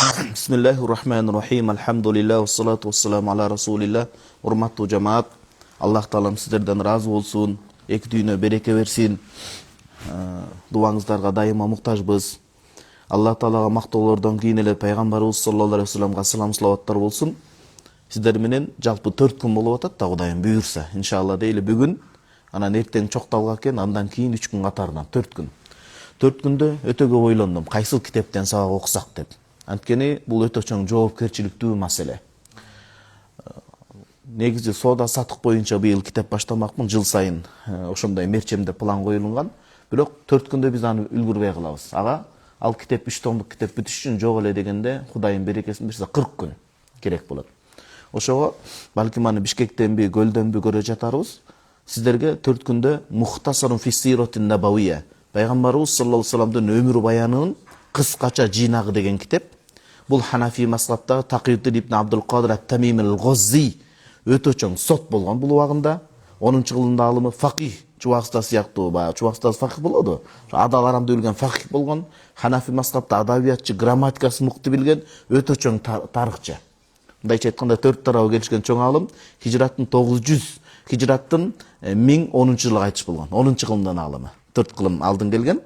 Bismillahirrahmanirrahim. Alhamdulillah, wassalatu wassalamu ala rasulillah. Урматтуу жамаат, Аллах Таалам сиздерден разы болсун, эки дүйнө береке берсин. Дуаңыздарга дайыма муктажбыз. Аллах Таалага мактоолордон кийин эле пайгамбарыбыз саллаллаху алейхи вассаламга салам салаваттар болсун. Сиздер менен жалпы 4 күн болуп атат да, Кудайым буйурса. Иншалла дейли бүгүн, анан эртең чокталга экен, андан кийин 3 күн катарынан 4 күн. 4 күндө өтө көп ойлондум, кайсыл китептен сабак окусак деп. Анткени бул өтө чоң жоопкерчиликтүү маселе. Негизи соода сатык боюнча быйыл китеп баштамакмын, жыл сайын ошондой мерчемде план коюлган. Бирок 4 күндө биз аны үлгүрбөй калабыз. Ал китеп 3 томдук китеп бүтүш үчүн жок эле дегенде Кудайым берекесин берсе 40 күн керек болот. Ошого балким аны Бишкектенби, Көлдөнбү көрө жатарбыз. Сиздерге 4 күндө Мухтасарун фи сиротин набавия, пайгамбарыбыз саллаллаху алейхи вассаламдын өмүр баянынын кыскача жыйнагы деген китеп. Бул Ханафи мазхабтагы Тaqiyuddin ибн Абдул Кадир ат-Тамими ал-Гоззи өтө чоң сот болгон бул убагында. 10-жылында алымы факих, Чубакста сыяктуу, Чубакстас факих болоду. Адал арамды билген факих болгон. Ханафи мазхабта адабиятчы, грамматикасын мыкты билген, өтө чоң тарыхчы. Мындайча айтканда 4 тарабы келишкен чоң алым, хижраттын 900, хижраттын 1010-жылы кайтыш болгон. 10-жылдан алымы. 4 кылым алдын келген.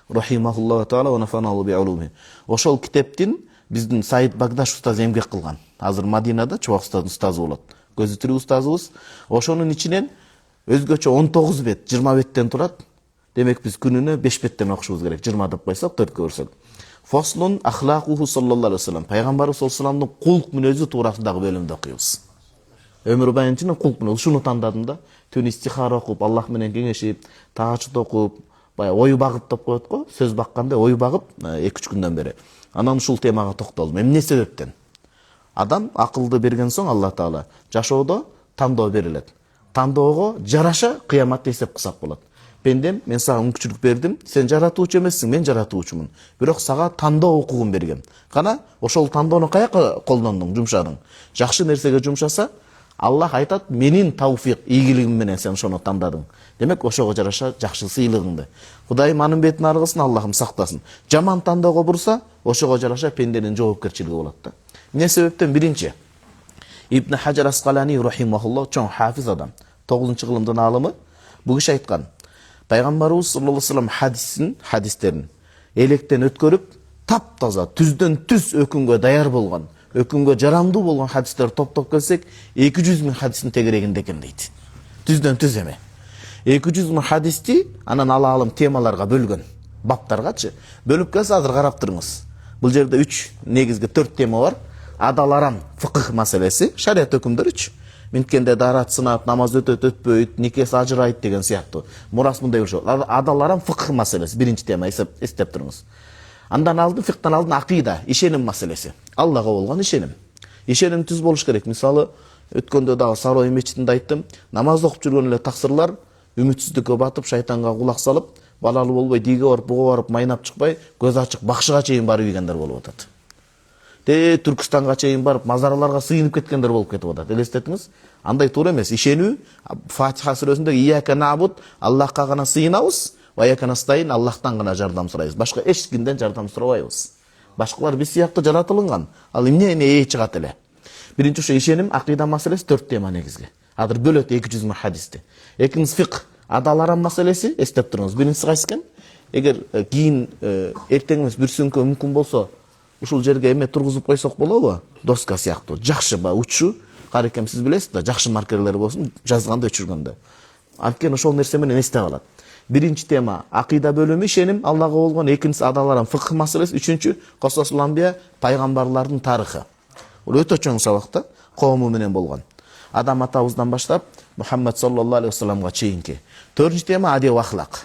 Рахимахуллаху таала ва нафаналу би улуми. Ошол китептин биздин Саид Багдаш устаз эмгек кылган. Азыр Мадинада Чубакстын устазы болот. Көзү тирүү устазыбыз. Ошонун ичинен өзгөчө 19 бет, 20 беттен турат. Демек биз күнүнө 5 беттен окушубуз керек. 20 деп койсок 4 көрсөк. Фаслун ахлакуху саллаллаху алейхи вассалам. Пайгамбарыбыз саллаллаху алейхи вассаламдын кулк мүнөзү туурасындагы бөлүмдү окуйбуз. Өмүр баянчынын кулк мүнөзү ушуну тандадым да. Түн истихара окуп, Аллах менен кеңешип, таачыт окуп, ой багып деп коет го, сөз бакканда ой багып 2-3 күндөн бери. Анан ушул темага токтолдум. Эмне себептен? Адам акылды берген соң Аллах Таала жашоодо тандоо берилет. Тандоого жараша кыяматта эсеп кылсак болот. Пендем, мен сага мүмкүнчүлүк бердим, сен жаратуучу эмессиң, мен жаратуучумун. Бирок сага тандоо укугун бергем. Кана ошол тандоону каяка колдондуң, жумшадың? Жакшы нерсеге жумшаса, Аллах айтат, менин тауфик, ийгилигим менен сен ошону тандадың. Демек, ошого жараша жакшы сыйлыгыңды. Кудайым анын бетин аргысын, Аллахым сактасын. Жаман тандоого бурса, ошого жараша пенденин жоопкерчилиги болот да. Эмне себептен? Биринчи, Ибн Хаджар Асқалани рахимахуллах чоң хафиз адам, 9-кылымдын алымы, бул киши айткан, пайгамбарыбыз саллаллаху алейхи вассалам хадистерин электен өткөрүп, таптаза, түздөн түз өкүнгө даяр болгон, өкүнгө жарамдуу болгон хадистер топтоп келсек, 200 000 хадистин тегерегинде экен дейт. Түздөн түз эме. 200 000 хадисти анан алым темаларга бөлгөн, баптаргачы. Бөлүп келсе азыр карап туруңуз. Бул жерде 3 негизги 4 тема бар. Адал арам фыкых маселеси, шарият өкүмдөр 3. Минткенде дарат сынат, намаз өтөт, өтпөйт, никес ажырайт деген сыяктуу. Мурас мындай ошо. Адал арам фыкых маселеси биринчи тема, эстеп туруңуз. Андан алдын фиктан алдын акыйда, ишеним маселеси. Аллага болгон ишеним. Ишеним түз болуш керек. Мисалы, өткөндө дагы Сарой мечитинде айттым, намаз окуп жүргөн эле таксырлар үмүтсүздүккө батып, шайтанга кулак салып, балалуу болбой, диге барып, буга барып, майнап чыкпай, көз ачык бакшыга чейин барып ийгендер болуп атат. Түркстанга чейин барып, мазарларга сыйынып кеткендер болуп кетип атат. Элестетиңиз? Андай туура эмес. Ишенүү, Фатиха сүрөсүндө ияка набуд, Аллахка гана сыйынабыз, ва ияка настаин, Аллахтан гана жардам сурайбыз. Башка эч кимден жардам сурабайбыз. Башкалар биз сыяктуу жаратылган. Ал эмне чыгат эле? Биринчи ошо ишеним, акыйда маселеси 4 тема негизги. Азыр бөлөт 200 000 хадисти. Экинчиси фикх, адал арам маселеси, эстеп туруңуз. Биринчиси кайсы экен? Эгер кийин эртеңиз бир сөңкө мүмкүн болсо, ушул жерге эме тургузуп койсок болобу? Доска сыяктуу, жакшы учу, карекем сиз билесиз да, жакшы маркерлер болсун, жазганда өчүргөндө. Анткени ошол нерсе менен эсте калат. Биринчи тема акыйда бөлүмү ишеним, Аллага болгон, экинчиси адал арам фикх маселеси, үчүнчү Кососул амбия, пайгамбарлардын тарыхы. Бул өтө чоң сабак да, коому менен болгон. Адам атабыздан баштап Мухаммад саллаллаху алейхи вассаламга чейинки. 4-чү тема адеп ахлак,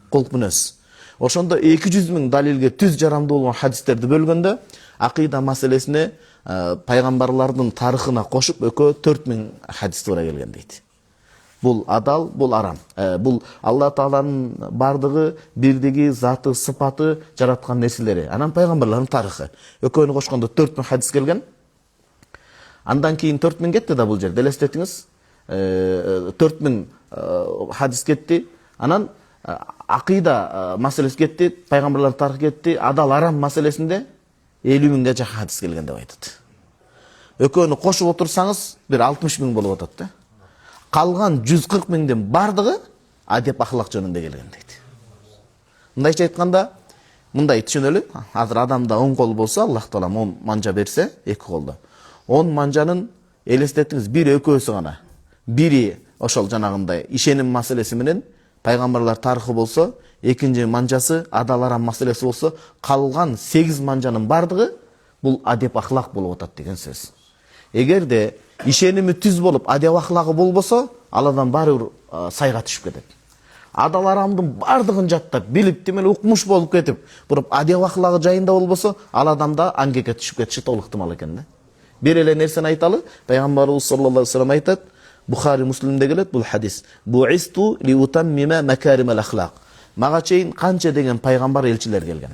кулк мүнөз. Ошондо 200 000 далилге түз жарамдуу болгон хадистерди бөлгөндө акыйда маселесине пайгамбарлардын тарыхына кошуп экөө 4000 хадис туура келген дейт. Бул адал, бул арам. Бул Алла Тааланын бардыгы, бирдиги, заты, сыпаты, жараткан нерселери. Анан пайгамбарлардын тарыхы. Экөөнү кошкондо 4000 хадис келген. Андан кийин 4000 кетти да бул жерде. Элестетиңиз, 4000 хадис кетти. Анан акыйда маселеси кетти, пайгамбарлардын тарыхы кетти. Адал арам маселесинде 50 миңге жакын хадис келген деп айтат. Экөөнү кошуп отурсаңыз бир 60 миң болуп атат да. Калган 140 миңдин бардыгы адеп ахлак жөнүндө келген дейт. Мындайча айтканда, мындай түшүнөлү, азыр адамда 10 кол болсо, Аллах Таала 10 манжа берсе, 2 колдо. 10 манжанын элестетиңиз, бири экөөсү гана. Бири ошол жанагындай ишеним маселеси менен пайгамбарлар тарыхы болсо, экинчи манжасы адаларам маселеси болсо, калган 8 манжанын бардыгы бул адеп ахлак болуп атат деген сөз. Эгерде ишеними түз болуп, адеп ахлагы болбосо, ал адам баары бир сайга түшүп кетет. Адаларамдын бардыгын жаттап, билип, демел укмуш болуп кетип, бирок адеп ахлагы жайында болбосо, ал адамда ангекке түшүп кетиши толук ыктымал экен да. Бир эле нерсени айталы, пайгамбарыбыз саллаллаху алейхи ва саллям айтат, Бухари Муслимде келет бул хадис. Буисту ли утаммима макаримал ахлак. Мага чейин канча деген пайгамбар элчилер келген.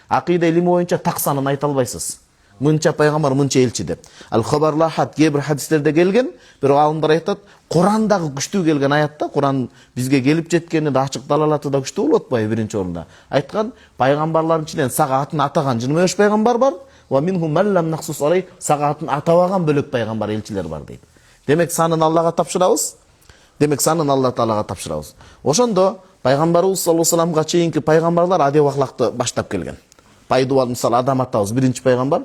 Акыйда илими боюнча так санын айта албайсыз. Мынча пайгамбар, мынча элчи деп. Ал-Хабар Лахат кээ бир хадистерде келген, бирок алымдар айтат, Курандагы күчтүү келген аятта, Куран бизге келип жеткени да ачык далалаты да күчтүү болуп атпайбы биринчи орунда. Айткан, пайгамбарлардын ичинен сага атын атаган жынмеш пайгамбар бар, ва минхум ман лам нахсус алай, сага атын атабаган бөлөк пайгамбар элчилер бар дейт. Демек санын Аллага тапшырабыз. Демек санын Алла Таалага тапшырабыз. Ошондо пайгамбарыбыз саллаллаху алейхи ва салламга чейинки пайгамбарлар адеп ахлакты баштап келген. Пайдубал, мисалы Адам атабыз биринчи пайгамбар,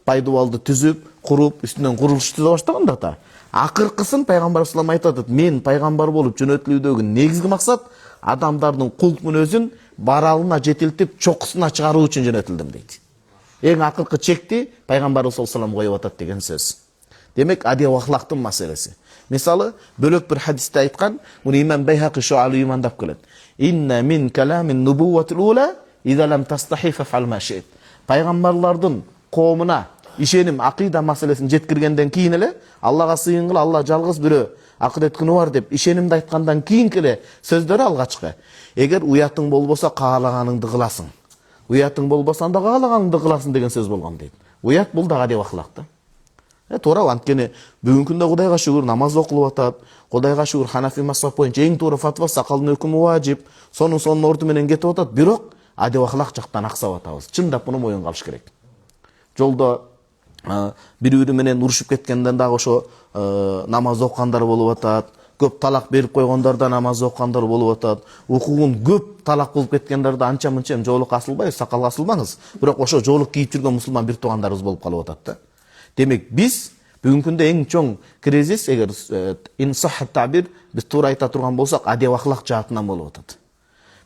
пайдубалды түзүп, куруп, үстүнөн курулуш түзө баштаганда да. Акыркысын пайгамбар саллаллаху алейхи ва саллям айтат, мен пайгамбар болуп жөнөтүлүүдөгү негизги максат адамдардын кулк мүнөзүн баралына жетилтип, чокусуна чыгаруу үчүн жөнөтүлдүм дейт. Эң акыркы чекти пайгамбарыбыз саллаллаху алейхи ва саллям коюп атат деген сөз. Демек адеп ахлактын маселеси. Мисалы, бөлөк бир хадисте айткан, муну имам Байхақи Шуалу имандап келет. Инна мин каламин нубувватил ула иза лам тастахи фафал ма шит. Пайгамбарлардын коомуна ишеним, акыйда маселесин жеткиргенден кийин эле Аллага сыйынгыла, Алла жалгыз бирөө акырет күнү бар деп ишенимди айткандан кийин эле сөздөрү алгачкы. Эгер уятың болбосо каалаганыңды кыласың. Уятың болбосо анда каалаганыңды кыласың деген сөз болгон дейт. Уят бул да адеп ахлак да. Туура, анткени бүгүнкү күндө Кудайга шүгүр намаз окулуп атат. Кудайга шүгүр Ханафи мазхабы боюнча эң туура фатва сакалдын өкүмү важип, сонун орду менен кетип атат, бирок адеп ахлак жактан аксап атабыз. Чындап муну моюнга алыш керек. Жолдо бири-бири менен урушуп кеткенден дагы ошо намаз окугандар болуп атат. Көп талак берип койгондар да намаз окугандар болуп атат. Укугун көп талак кылып кеткендер да анча-мынча жоолук асылбай, сакал асылбаңыз. Бирок ошо жоолук кийип жүргөн мусулман бир туугандарыбыз болуп калып атат да. Демек биз бүгүнкү күндө эң чоң кризис, эгер инсахат табир, биз туура айта турган болсок, адеп ахлак жаатынан болуп атат.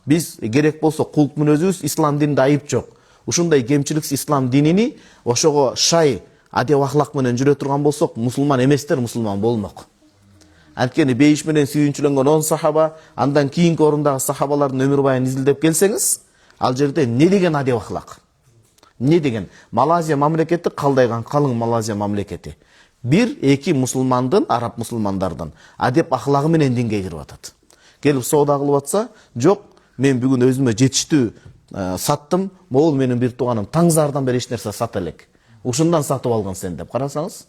Биз керек болсо кулк мүнөзүбүз ислам дининде айып жок. Ушундай кемчиликсиз ислам динини ошого шай адеп ахлак менен жүрө турган болсок, мусулман эместер мусулман болмок. Анткени бейиш менен сүйүнчүлөнгөн 10 сахаба, андан кийинки орундагы сахабалардын өмүр баянын изилдеп келсеңиз, ал жерде не деген адеп ахлак? Не деген? Малайзия мамлекети калдайган калың Малайзия мамлекети. Бир-эки мусулмандын, араб мусулмандардын адеп ахлагы менен динге кирип атат. Келип соода кылып атса, жок, мен бүгүн өзүмө жетиштүү саттым, могул менин бир тууганым таңзардан бери эч нерсе сата элек. Ушундан сатып алган сен деп карасаңыз.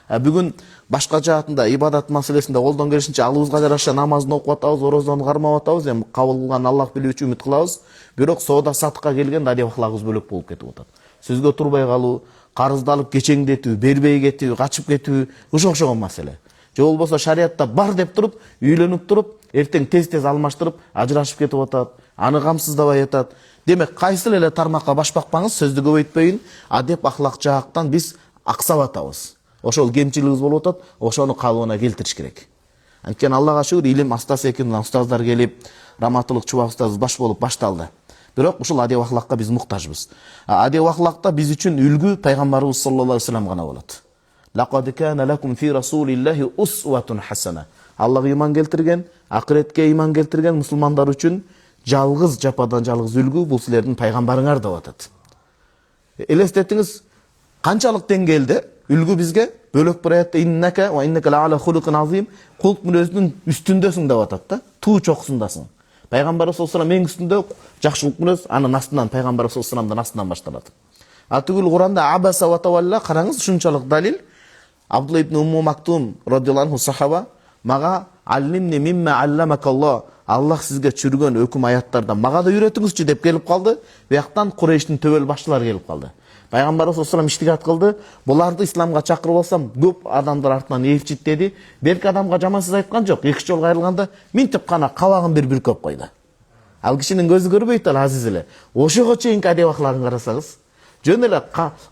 Бүгүн башка жаатында ибадат маселесинде колдон келишинче алыбызга жараша намазды окуп атабыз, орозону кармап атабыз, эми кабыл кылган Аллах билүүчү үмүт кылабыз. Бирок соода сатыкка келгенде адеп ахлагыбыз бөлөк болуп кетип атат. Сөзгө турбай калуу, карызды алып кечеңдетүү, бербей кетүү, качып кетүү, ушуга окшогон маселе. Же болбосо шариатта бар деп туруп, үйлөнүп туруп, эртең тез-тез алмаштырып, ажырашып кетип атат, аны камсыздабай атат. Демек, кайсыл эле тармакка баш бакпаңыз, сөздү көбөйтпөйүн, адеп ахлак жаактан биз аксап атабыз. Ошол кемчилигибиз болуп атат, ошону калыбына келтириш керек. Анткени Аллага шүгүр, илим астас экинен устаздар келип, раматылык чубак устаз баш болуп башталды. Бирок ушул адеп ахлакка биз муктажбыз. Адеп ахлакта биз үчүн үлгү пайгамбарыбыз саллаллаху алейхи ва саллям гана болот. Лaqad kana lakum fi rasulillahi uswatun hasana. Аллага иман келтирген, акыретке иман келтирген мусулмандар үчүн жалгыз жападан жалгыз үлгү бул силердин пайгамбарыңар деп атат. Элестетиңиз, канчалык деңгээлде үлгү бизге бөлөк бир аятта иннака ва иннака ла хулукун азим, кулк мүнөзүнүн үстүндөсүң деп атат да, туу чокусундасың. Пайгамбар саллаллаху алейхи ва саллям эң үстүндө жакшылык мүнөз, анын астынан пайгамбар саллаллаху алейхи ва салламдын астынан башталат. Түгүл Куранда абаса ва тавалла, караңыз, ушунчалык далил. Абдулла ибн Умму Мактум радhiyallahu anhu сахаба, мага аллимни мимма алламакаллах, Аллах сизге чүргөн өкүм аяттардан мага да үйрөтүңүзчү деп келип калды. Бияктан Курейштин төбөл башчылары келип калды. Пайгамбарыбыз саллаллаху иштигат кылды. Буларды исламга чакырып алсам, көп адамдар артынан ээрчит деди. Берки адамга жаман сөз айткан жок. Эки жол кайрылганда минтип гана кабагын бир бүркөп койду. Ал кишинин көзү көрбөйт ал азиз эле. Ошого чейинки адеп акыларын карасаңыз, жөн эле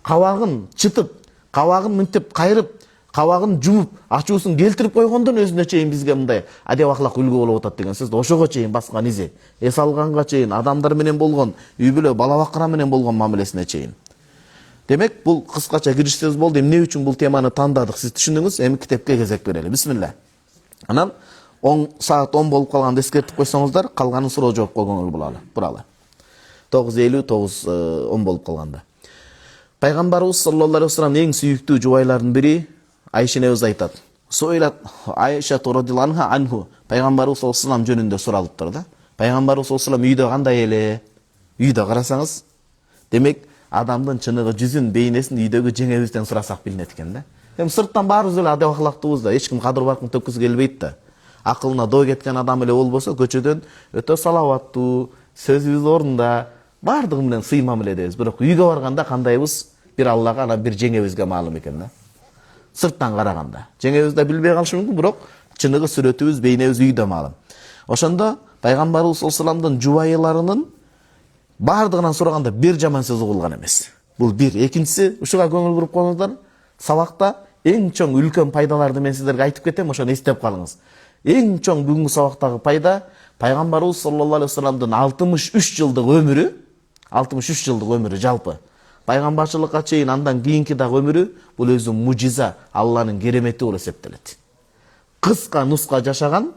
кабагын чытып, кабагын минтип кайрып, кабагын жумуп, ачуусун келтирип койгондон өзүнө чейин бизге мындай адеп акылак үлгү болуп атат деген сөз. Ошого чейин баскан изи. Эс алганга чейин, адамдар менен болгон, үй бүлө бала бакыра менен болгон мамилесине чейин. Демек, бул кыскача кириш сөз болду. Эмне үчүн бул теманы тандадык, сиз түшүндүңүз? Эми китепке кезек берели. Бисмилла. Анан 10 саат 10 болуп калганды эскертип койсоңуздар, калганын суроо жоопко көңүл буралы. 9:50, 9:10 болуп калганда. Пайгамбарыбыз саллаллаху алейхи вассалам эң сүйүктүү жубайлардын бири Айша энебиз айтат. Сойлат Айша радhiyallahu anhu. Пайгамбарыбыз саллаллаху алейхи вассалам жөнүндө суралыптыр да. Пайгамбарыбыз саллаллаху алейхи вассалам үйдө кандай эле? Үйдө карасаңыз, демек адамдын чыныгы жүзүн, бейнесин үйдөгү жеңебизден сурасак билинет экен да. Эми сырттан баарыбыз эле адеп акылактуубуз да, эч ким кадыр баркын төккүсү келбейт да. Акылына доо кеткен адам эле болбосо, көчөдөн өтө салаваттуу, сөзүбүз орунда, бардыгы менен сый мамиледебиз. Бирок үйгө барганда кандайбыз? Бир Аллага, ана бир жеңебизге маалым экен да. Сырттан караганда. Жеңебиз да билбей калышы мүмкүн, бирок чыныгы сүрөтүбүз, бейнебиз үйдө маалым. Ошондо Пайгамбарыбыз саллаллаху алейхи вассаламдын жубайларынын бардыгынан сураганда бир жаман сөз угулган эмес. Бул бир. Экинчиси, ушуга көңүл буруп коюңуздар. Сабакта эң чоң үлкөн пайдаларды мен сиздерге айтып кетем, ошону эстеп калыңыз. Эң чоң бүгүнкү сабактагы пайда Пайгамбарыбыз саллаллаху алейхи вассаламдын 63 жылдык өмүрү, 63 жылдык өмүрү жалпы. Пайгамбарчылыкка чейин андан кийинки дагы өмүрү бул өзү мужиза, Алланын керемети болуп эсептелет. Кыска нуска жашаган,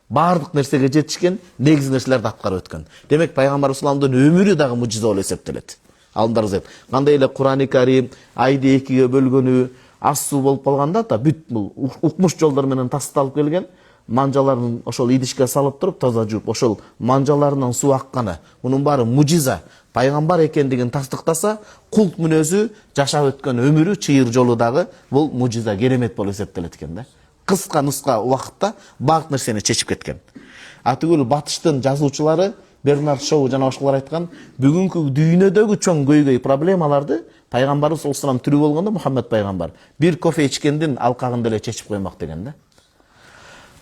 бардык нерсеге жетишкен, негиз нерселерди аткарып өткөн. Демек Пайгамбар саллаллаху алейхи вассаламдын өмүрү дагы мужиза болуп эсептелет. Алымдарыңыз деп. Кандай эле Кур'ани Карим айды экиге бөлгөнү, ас суу болуп калганда да бүт бул укмуш жолдор менен тасталып келген, манжаларын ошол идишке салып туруп таза жууп, ошол манжаларынан суу акканы, мунун баары мужиза. Пайгамбар экендигин тастыктаса, култ мүнөзү, жашап өткөн өмүрү, чыйыр жолу дагы бул мужиза, керемет болуп эсептелет экен да. Кыска нуска убакытта бардык нерсени чечип кеткен. Атүгүл батыштын жазуучулары Бернард Шоу жана башкалар айткан, бүгүнкү дүйнөдөгү чоң көйгөй проблемаларды Пайгамбарыбыз саллаллаху алейхи вассалам тирүү болгондо Мухаммед пайгамбар бир кофе ичкендин алкагында эле чечип коймок деген да.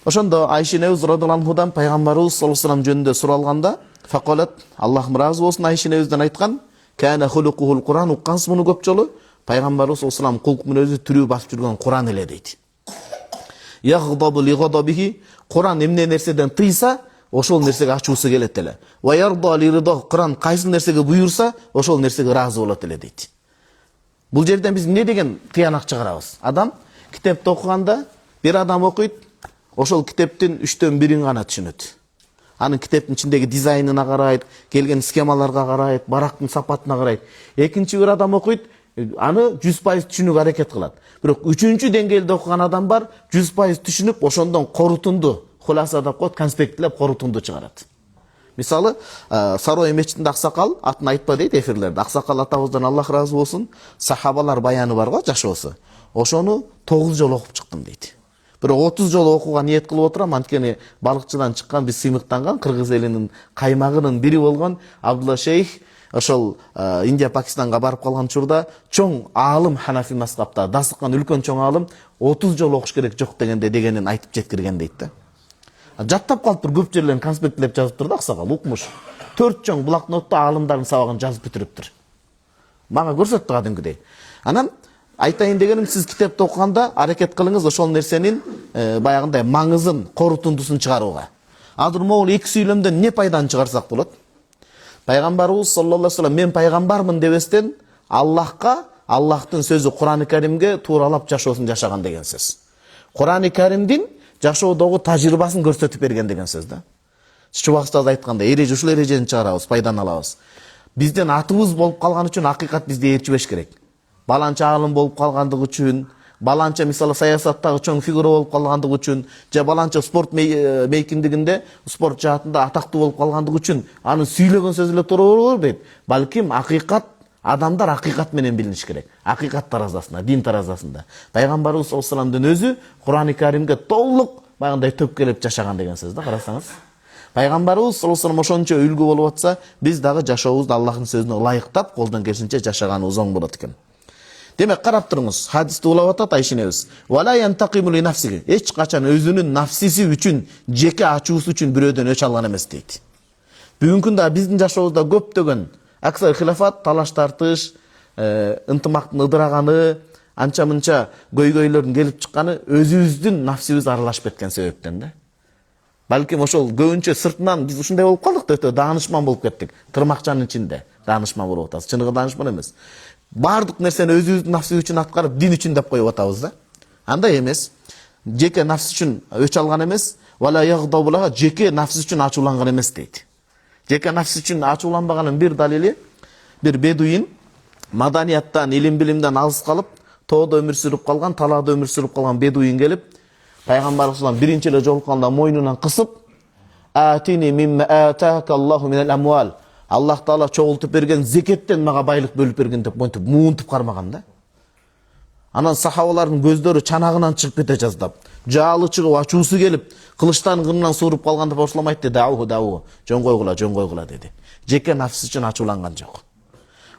Ошондо Айша энебиз радhiyallahu anhuдан Пайгамбарыбыз саллаллаху алейхи вассалам жөнүндө суралганда, факалат, Аллахым разы болсун, Айша энебизден айткан, кана хулукухул Куран, уккансыз муну көп жолу, Пайгамбарыбыз саллаллаху алейхи вассалам кулк мүнөзү тирүү басып жүргөн Куран эле дейт. Ягдабу лигадабихи, Куран эмне нерседен тыйса, ошол нерсеге ачуусу келет эле. Ва ярда лиридо, Куран кайсы нерсеге буйурса, ошол нерсеге разы болот эле дейт. Бул жерден биз эмне деген тыянак чыгарабыз? Адам китепти окуганда, бир адам окуйт, ошол китептин 3/1 гана түшүнөт. Анын китептин ичиндеги дизайнына карайт, келген схемаларга карайт, барактын сапатына карайт. Экинчи бир адам окуйт, аны 100% түшүнүүгө аракет кылат. Бирок 3-чү деңгээлде окуган адам бар, 100% түшүнүп, ошондон корутунду, хуласа деп коет, конспектлеп корутунду чыгарат. Мисалы, Сарой мечитинде аксакал, атын айтпа дейт эфирлерде. Аксакал атабыздан Аллах разы болсун, сахабалар баяны бар го, жашоосу. Ошону 9 жол окуп чыктым дейт. Бирок 30 жол окууга ниет кылып отурам, анткени балыкчыдан чыккан, биз сыймыктанган кыргыз элинин каймагынын бири болгон Абдулла Шейх ошол Индия Пакистанга барып калган учурда чоң аалым Ханафи мазхабта дасыккан үлкөн чоң аалым 30 жол окуш керек жок дегенин айтып жеткирген дейт да. Жаттап калыптыр, көп жерлерин конспектлеп жазыптыр да аксакал, укмуш. 4 чоң блокнотто аалымдардын сабагын жазып бүтүрүптүр. Мага көрсөттү кадимкидей. Анан айтайын дегеним, сиз китепти окуганда аракет кылыңыз ошол нерсенин баягындай маңызын, корутундусун чыгарууга. Азыр могул эки сүйлөмдөн не пайданы чыгарсак болот? Пайгамбарыбыз саллаллаху алейхи вассалам мен пайгамбармын дебестен Аллахка, Аллахтын сөзү Кур'ани Каримге тууралап жашоосун жашаган деген сөз. Кур'ани Каримдин жашоодогу тажрыйбасын көрсөтүп берген деген сөз да. Чубакстаз айткандай, эреже ушул эрежени чыгарабыз, пайданы алабыз. Бизден атыбыз болуп калган үчүн акыйкат бизде ээрчибеш керек. Баланча аалым болуп калгандыгы үчүн, баланча мисалы саясаттагы чоң фигура болуп калгандыгы үчүн, же баланча спорт мейкиндигинде, спорт жаатында атактуу болуп калгандыгы үчүн аны сүйлөгөн сөз эле туура боло бербейт. Балким акыйкат, адамдар акыйкат менен билиниш керек. Акыйкат таразасында, дин таразасында. Пайгамбарыбыз саллаллаху алейхи вассаламдын өзү Кур'ани Каримге толук баягындай төп келип жашаган деген сөз да, карасаңыз. Пайгамбарыбыз саллаллаху алейхи вассалам ошончо үлгү болуп атса, биз дагы жашообузду Аллахтын сөзүнө ылайыктап, колдон келишинче жашаганыбыз оң болот экен. Демек карап туруңуз, хадисте улап атат Айшенебиз. Вала янтакиму ли нафсиги. Эч качан өзүнүн нафсиси үчүн, жеке ачуусу үчүн бирөөдөн өч алган эмес дейт. Бүгүнкү күндө биздин жашообузда көптөгөн аксар хилафат, талаш тартыш, ынтымактын ыдыраганы, анча мынча көйгөйлөрдүн келип чыкканы өзүбүздүн нафсибиз аралашып кеткен себептен да. Балким ошол көбүнчө сыртынан биз ушундай болуп калдык да, өтө даанышман болуп кеттик. Тырмакчанын ичинде даанышман болуп атабыз. Чыныгы даанышман эмес. Бардык нерсени өзүбүздүн нафсибиз үчүн аткарып, дин үчүн деп коюп атабыз да. Андай эмес. Жеке нафс үчүн өч алган эмес, вала ягдабулага жеке нафс үчүн ачууланган эмес дейт. Жеке нафс үчүн ачууланбаганын бир далили, бир бедуин маданияттан, илим билимден алыс калып, тоодо өмүр сүрүп калган, талаада өмүр сүрүп калган бедуин келип, Пайгамбар саллаллаху биринчи эле жолукканда мойнунан кысып, "Атини мимма атака Аллаху минал амвал." Аллах Таала чогултуп берген зекеттен мага байлык бөлүп берген деп монтип муунтуп кармаган да. Анан сахабалардын көздөрү чанагынан чыгып кете жаздап, жаалы чыгып, ачуусу келип, кылычтан кырынан сууруп калганда бошламайт дау, жөн койгула деди. Жеке нафс үчүн ачууланган жок.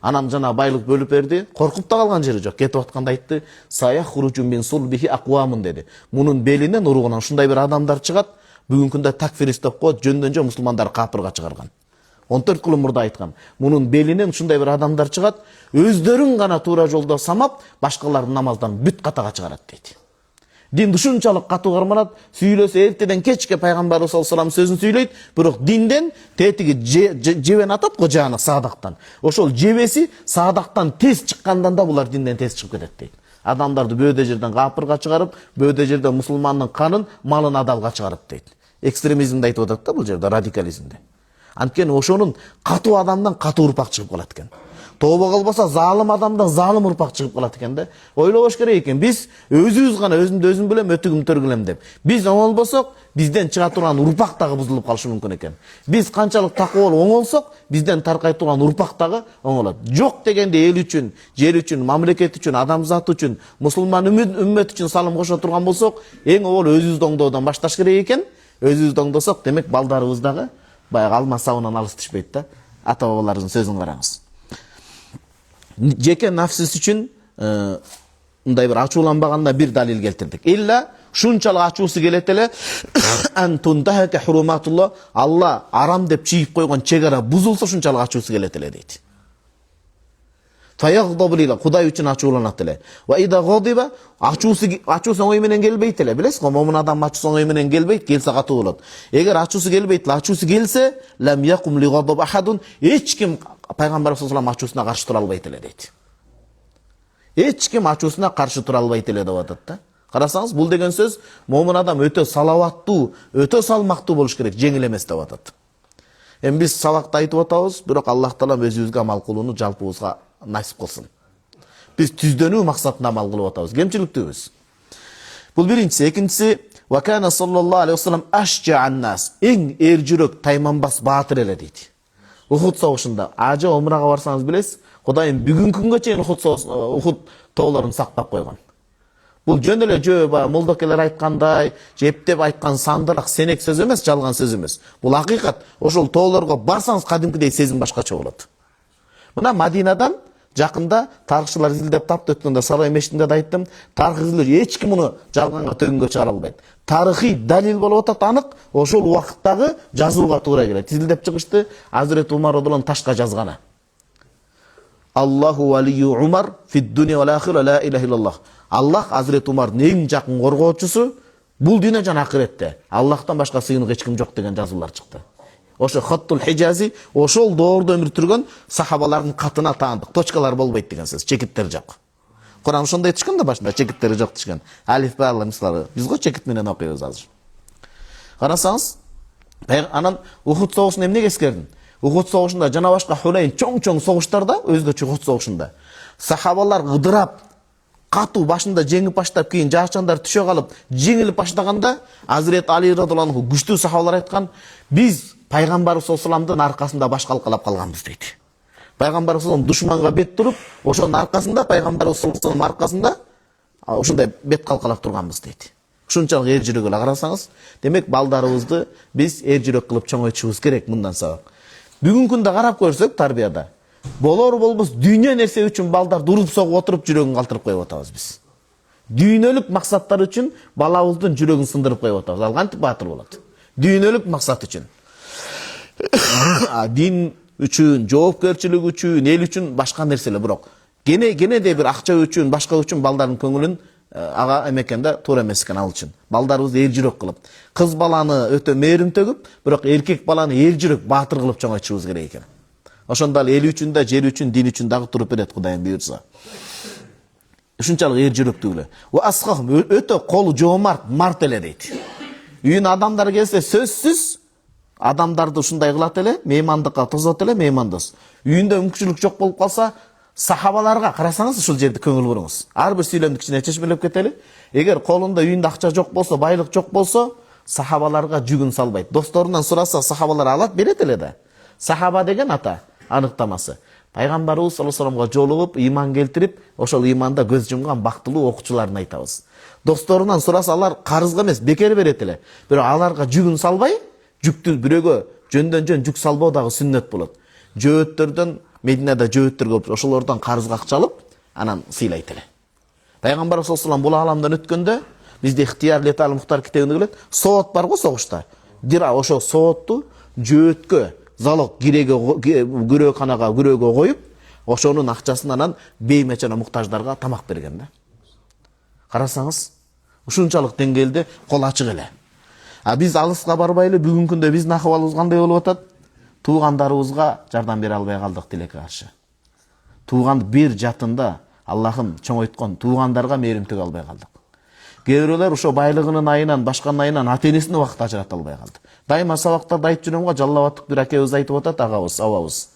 Анан жана байлык бөлүп берди, коркуп да калган жери жок. Кетип атканда айтты, "Сая хуружун мин сулбихи аквамун" деди. Мунун белинен, уругунан ушундай бир адамдар чыгат, бүгүнкү күндө такфирист деп коет, жөндөн жөн мусулмандар капырга чыгарган. 14 кылым мурда айткан. Мунун белинен ушундай бир адамдар чыгат, өздөрүн гана туура жолдо самап, башкаларды намаздан бүт катага чыгарат дейт. Дин ушунчалык катуу карманат, сүйлөсө эртеден кечке Пайгамбарыбыз саллаллаху алейхи вассалам сөзүн сүйлөйт, бирок динден тетиги жебен атат го жааны саадактан. Ошол жебеси саадактан тез чыккандан да булар динден тез чыгып кетет дейт. Адамдарды бөөдө жерден капырга чыгарып, бөөдө жерден мусулмандын канын, малын адалга чыгарып дейт. Экстремизмди айтып атат да бул жерде, радикализмди. Анткени ошонун катуу адамдан катуу урпак чыгып калат экен. Тобо кылбаса залым адамдан залым урпак чыгып калат экен да. Ойлобош керек экен. Биз өзүбүз гана өзүмдү өзүм билем, өтүгүм төргүлем деп. Биз оңолбосок, бизден чыга турган урпак дагы бузулуп калышы мүмкүн экен. Биз канчалык такыбол оңолсок, бизден таркай турган урпак дагы оңолот. Жок дегенде эл үчүн, жер үчүн, мамлекет үчүн, адамзат үчүн, мусулман үммөт үчүн салым кошо турган болсок, эң авval өзүбүздү оңдоодон башташ керек экен. Өзүбүздү оңдосок, демек балдарыбыз дагы баягы алма сабынан алыс түшпөйт да. Ата бабаларыбыздын сөзүн караңыз. Жеке нафсис үчүн мындай бир ачууланбаганда бир далил келтирдик. Илла шунчалык ачуусу келет эле антунтахака хуруматулла, Алла арам деп чийип койгон чегара бузулса шунчалык ачуусу келет эле дейт. Фаягдабулила, Кудай үчүн ачууланат эле. Ва ида гадиба, ачуусу оңой менен келбейт эле. Билесиз го, момун адам ачуусу оңой менен келбейт, келсе катуу болот. Эгер ачуусу келбейт, ачуусу келсе, лам якум ли гадаб ахадун, эч ким Пайгамбар саллаллаху алейхи ачуусуна каршы тура албайт эле дейт. Эч ким ачуусуна каршы тура албайт эле деп атат да. Карасаңыз, бул деген сөз момун адам өтө салаваттуу, өтө салмактуу болуш керек, жеңил эмес деп атат. Эми биз сабакта айтып атабыз, бирок Аллах Таала өзүбүзгө амал кылууну жалпыбызга насип кылсын. Биз түздөнүү максатында амал кылып атабыз, кемчиликтүүбүз. Бул биринчиси, экинчиси, ва кана саллаллаху алейхи вассалам ашжаан нас, эң эр жүрөк, тайманбас баатыр эле дейт. Ухуд согушунда, ажы омурага барсаңыз билесиз, Кудайым бүгүнкү күнгө чейин Ухуд тоолорун сактап койгон. Бул жөн эле молдокелер айткандай, жептеп айткан сандырак, сенек сөз эмес, жалган сөз эмес. Бул акыйкат. Ошол тоолорго барсаңыз кадимкидей сезим башкача болот. Мына Мадинадан жакында тарыхчылар изилдеп тапты, өткөндө Сарай мешитинде да айттым, тарых изилдөөчү эч ким муну жалганга төгүнгө чыгара албайт. Тарыхый далил болуп атат, анык, ошол убакыттагы жазууга туура келет. Изилдеп чыгышты, Азирет Умар радыйаллаху ташка жазганы. Аллаху валию Умар фид дуния вал ахира ла иляха иллаллах. Аллах Азирет Умардын эң жакын коргоочусу бул дүйнө жана акыретте. Аллахтан башка сыйынык эч ким жок деген жазуулар чыкты. Ошо Хаттул Хижази, ошол доордо өмүр сүргөн сахабалардын катына таандык. Точкалар болбойт деген сөз, чекиттер жок. Куран ошондой түшкөн да башында, чекиттери жок түшкөн. Алиф баалар мисалы, биз го чекит менен окуйбуз азыр. Карасаңыз, анан Ухуд согушун эмнеге эскердим? Ухуд согушунда жана башка Хунейн чоң-чоң согуштарда, өзгөчө Ухуд согушунда сахабалар ыдырап, катуу башында жеңип баштап, кийин жаачандар түшө калып, жеңилип баштаганда Азирет Али радыйаллаху анху күчтүү сахабалар айткан, биз Пайгамбарыбыз саллаллаху алейхи вассаламдын аркасында баш калкалап калганбыз дейт. Пайгамбарыбыз саллаллаху алейхи вассалам душманга бет туруп, ошонун аркасында Пайгамбарыбыз саллаллаху алейхи вассаламдын аркасында ошондой бет калкалап турганбыз дейт. Ушунчалык эр жүрөк эле карасаңыз, демек балдарыбызды биз эр жүрөк кылып чоңойтушубуз керек мындан сабак. Бүгүнкү күндө карап көрсөк тарбияда болор болбос дүйнө нерсе үчүн балдарды уруп согуп отуруп жүрөгүн калтырып коюп атабыз биз. Дүйнөлүк максаттар үчүн балабыздын жүрөгүн сындырып коюп атабыз. Ал кантип баатыр болот? Дүйнөлүк максат үчүн. Дин үчүн, жоопкерчилик үчүн, эл үчүн башка нерселер, бирок кенеде бир акча үчүн, башка үчүн балдардын көңүлүн ага эмекенде туура эмес экен ал үчүн. Балдарыбызды эл жүрөк кылып, кыз баланы өтө мээрим төгүп, бирок эркек баланы эл жүрөк баатыр кылып чоңойтушубуз керек экен. Ошондо ал эл үчүн да, жер үчүн, дин үчүн дагы туруп берет Кудайым буйрса. Ушунчалык эр жүрөктүү эле. Ва асхахым өтө колу жоомарт, март эле дейт. Үйүнө адамдар келсе сөзсүз адамдарды ушундай кылат эле, меймандыкка тозот эле, меймандос. Үйүндө мүмкүнчүлүк жок болуп калса, сахабаларга карасаңыз ушул жерде көңүл буруңуз. Ар бир сүйлөмдү кичине чечмелеп кетели. Эгер колунда үйүндө акча жок болсо, байлык жок болсо, сахабаларга жүгүн салбайт. Досторунан сураса, сахабалар алат, берет эле да. Сахаба деген ата аныктамасы. Пайгамбарыбыз саллаллаху алейхи вассаламга жолугуп, иман келтирип, ошол иманда көз жумган бактылуу окуучуларын айтабыз. Досторунан сураса, алар карызга эмес, бекер берет эле. Бирок аларга жүгүн салбай, жүктү бирөөгө жөндөн жөн жүк салбоо дагы сүннөт болот. Жөөттөрдөн Мединада жөөттөр көп, ошолордон карызга акча алып, анан сыйлайт эле. Пайгамбар саллаллаху алейхи вассалам бул аламдан өткөндө, бизде ихтияр летал мухтар китебинде келет, соот бар го согушта. Дира ошо соотту жөөткө, залог күрөканага күрөөгө коюп, ошонун акчасынан беймечана муктаждарга тамак берген да. Карасаңыз, ушунчалык деңгээлде кол ачык эле. Биз алыска барбайлы, бүгүнкү күндө биздин акыбалыбыз кандай болуп атат? Туугандарыбызга жардам бере албай калдык тилекке каршы. Тууган бир жатында Аллахым чоңойткон туугандарга мээрим төг албай калдык. Кээ бирөөлөр ошо байлыгынын айынан, башканын айынан ата-энесине убакыт ажырата албай калды. Дайыма сабактарда айтып жүрөм го, Жаллабаттык бир акебиз айтып атат, агабыз, абабыз.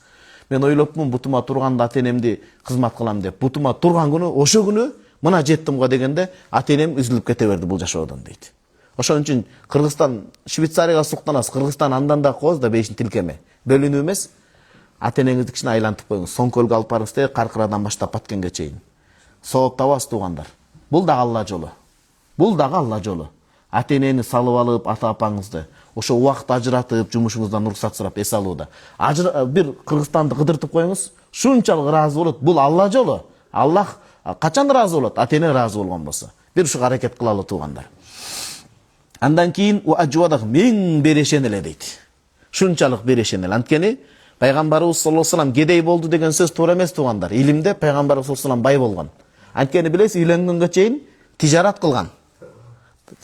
Мен ойлопмун, бутума турганда ата-энемди кызмат кылам деп. Бутума турган күнү, ошо күнү мына жеттим го дегенде, ата-энем үзүлүп кете берди бул жашоодон дейт. Ошон үчүн Кыргызстан, Швейцарияга суктанасыз, Кыргызстан андан да коз да бейшин тилкеме. Бөлүнүү эмес, ата-энеңизди кичине айлантып коюңуз. Соңкөлгө алып барыңыз де, Каркырадан баштап Баткенге чейин. Сооп табасыз туугандар. Бул дагы Алла жолу. Бул дагы Алла жолу. Ата-энени салып алып, ата-апаңызды ошо убакыт ажыратып, жумушуңуздан уруксат сурап эс алууда. Бир Кыргызстанды кыдыртып коюңуз, шунчалык ыраазы болот. Бул Алла жолу. Аллах качан ыраазы болот? Ата-эне ыраазы болгон болсо. Бир ушу аракет кылалы туугандар. Андан кийин ажуадак мең берешен эле дейт. Шунчалык берешен эле. Анткени Пайгамбарыбыз саллаллаху алейхи вассалам кедей болду деген сөз туура эмес туугандар. Илимде Пайгамбарыбыз саллаллаху алейхи вассалам бай болгон. Анткени билесиз, үйлөнгөнгө чейин тижарат кылган.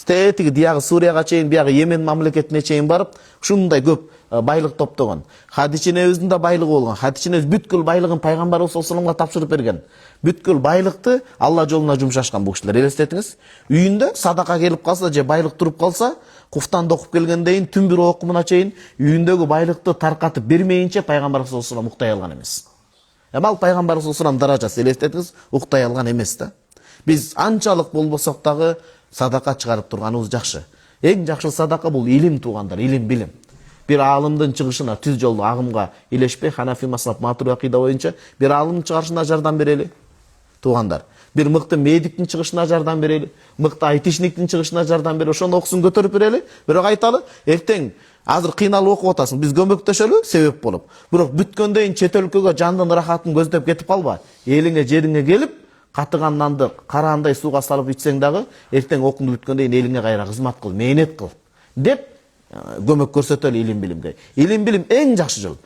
Тиги диягы Сурияга чейин, биягы Йемен мамлекетине чейин барып, ушундай көп байлык топтогон. Хадиченебиздин да байлыгы болгон. Хадиченебиз бүткүл байлыгын Пайгамбарыбыз саллаллаху алейхи вассаламга тапшырып берген. Бүткүл байлыкты Алла жолуна жумшашкан бул кишилер. Элестетиңиз. Үйүндө садака келип калса же байлык туруп калса, куфтанды окуп келгенден түн бир окумуна чейин үйүндөгү байлыкты таркатып бермейинче Пайгамбар саллаллаху алейхи вассалам уктай алган эмес. Ал Пайгамбар саллаллаху алейхи вассалам даражасы, элестетиңиз, уктай алган эмес да. Биз анчалык болбосок дагы садака чыгарып турганыбыз жакшы. Эң жакшы садака бул илим туугандар, илим, билим. Бир аалымдын чыгышына түз жолду агымга илешпей, Ханафи мазхаб, Матуриди акыйда боюнча бир аалымдын чыгарышына жардам берели туугандар. Бир мыкты медиктин чыгышына жардам берели, мыкты айтишниктин чыгышына жардам берели, ошону окусун көтөрүп берели. Бирок айталы, эртең азыр кыйналып окуп атасың, биз көмөктөшөлү себеп болуп. Бирок бүткөндөн чет өлкөгө жандын ырахатын көздөп кетип калба. Элиңе жериңе келип, катыган нанды караандай сууга салып ичсең дагы, эртең окуңду бүткөндөн элиңе кайра кызмат кыл, мээнет кыл деп көмөк көрсөтөлү илим билимге. Илим билим эң жакшы жол.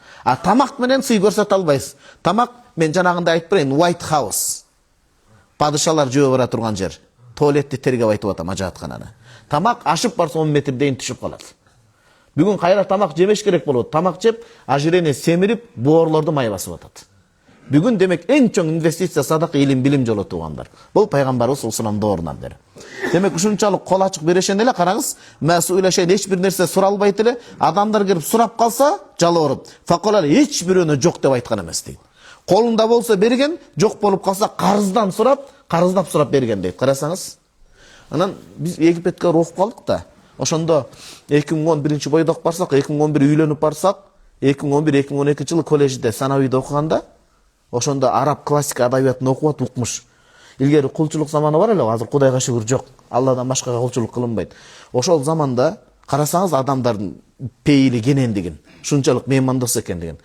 Тамак менен сый көрсөтө албайсыз. Тамак, мен жанагындай айтып берейин, White House. Падышалар жөө бара турган жер. Туалетти тергеп айтып атам, ажааткананы. Тамак ашып барса 10 метрден түшүп калат. Бүгүн кайра тамак жемеш керек болот. Тамак жеп, ажирене семирип, боорлорду май басып атат. Бүгүн демек эң чоң инвестиция садака илим билим жолу туугандар. Бул Пайгамбарыбыз саллаллаху алейхи вассалам доорунан бери. Демек ушунчалык кол ачык берешен эле, караңыз, масуилашен эч бир нерсе суралбайт эле, адамдар келип сурап калса, жалооруп, факолар эч бирөөнө жок деп айткан эмес дейт. Колунда болсо берген, жок болуп калса карыздан сурап, карыздап сурап берген дейт. Карасаңыз. Анан биз Египетке окуп калдык да. Ошондо 2011 бойдок барсак, 2011 үйлөнүп барсак, 2011-2012 жылы колледжде санавийде окуганда, ошондо араб классика адабиятын окуп укмуш. Илгери кулчулук заманы бар эле, азыр Кудайга шүгүр жок. Алладан башкага кулчулук кылынбайт. Ошол заманда карасаңыз адамдардын пейили кенендигин, шунчалык меймандос экендигин.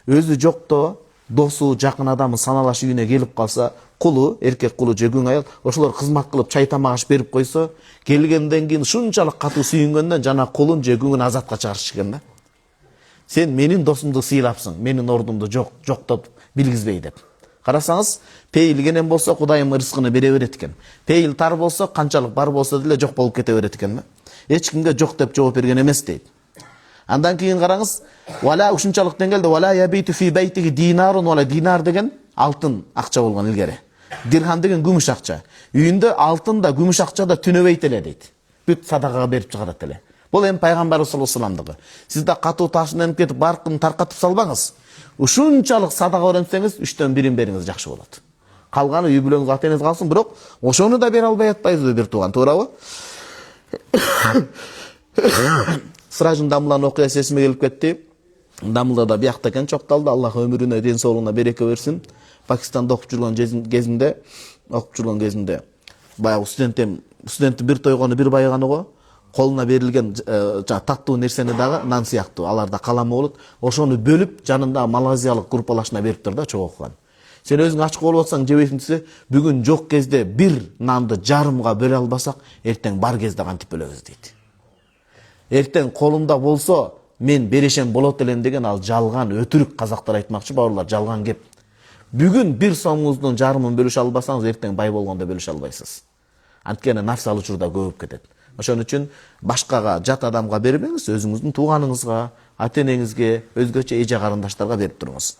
Өзү жокто досу, жакын адамы саналаш үйүнө келип калса, кулу, эркек кулу же күң аял, ошолор кызмат кылып чай тамак аш берип койсо, келгенден кийин шунчалык катуу сүйүнгөндөн жана кулун же күңүн азатка чыгарышып экен да. Сен менин досумду сыйлапсың, менин ордумду жоктоп билгизбей деп. Карасаңыз, пейил кенен болсо Кудайым рызкыны бере берет экен. Пейил тар болсо, канчалык бар болсо деле жок болуп кете берет экен да. Эч кимге жок деп жооп берген эмес дейт. Андан кийин караңыз, вала ушунчалык деңгээлде вала ябиту фи байтиги динарун, вала динар деген алтын акча болгон илгери. Дирхам деген күмүш акча. Үйүндө алтын да күмүш акча да түнөбөйт эле дейт. Бүт садакага берип чыгарат эле. Бул эми пайгамбарыбыз саллаллаху алейхи вассаламдыгы. Сиз да катуу ташынып кетип баркын таркатып салбаңыз. Ушунчалык садака берсеңиз 3төн 1 бериңиз жакшы болот. Калганы үй бүлөңүз атеңиз калсын, бирок ошону да бере албай атпайбызбы бир тууган, туурабы? Сыражын Дамыланын окуясы эсиме келип кетти. Дамылда да биякта экен, чокталды. Аллах өмүрүнө, ден соолугуна береке берсин. Пакистанда окуп жүргөн кезинде баягы студенттин бир тойгону, бир байыганы го, колуна берилген таттуу нерсени дагы нан сыяктуу, аларда каламы болот. Ошону бөлүп, жанында малазиялык группалашына бериптир да, чогуу. Сен өзүң ачык болуп атсаң, жебейсиң десе, бүгүн жок кезде бир нанды жарымга бөлө албасак, эртең бар кезде кантип бөлөбүз дейт. Эртең колумда болсо, мен берешем болот элем деген ал жалган, өтүрүк. Казактар айтмакчы, бауырлар, жалган кеп. Бүгүн бир сомуңуздун жарымын бөлүшө албасаңыз, эртең бай болгондо бөлүшө албайсыз. Анткени нафс алуучурда көбөйүп кетет. Ошон үчүн башкага, жат адамга бербеңиз, өзүңүздүн тууганыңызга, ата-энеңизге, өзгөчө эже карындаштарга берип туруңуз.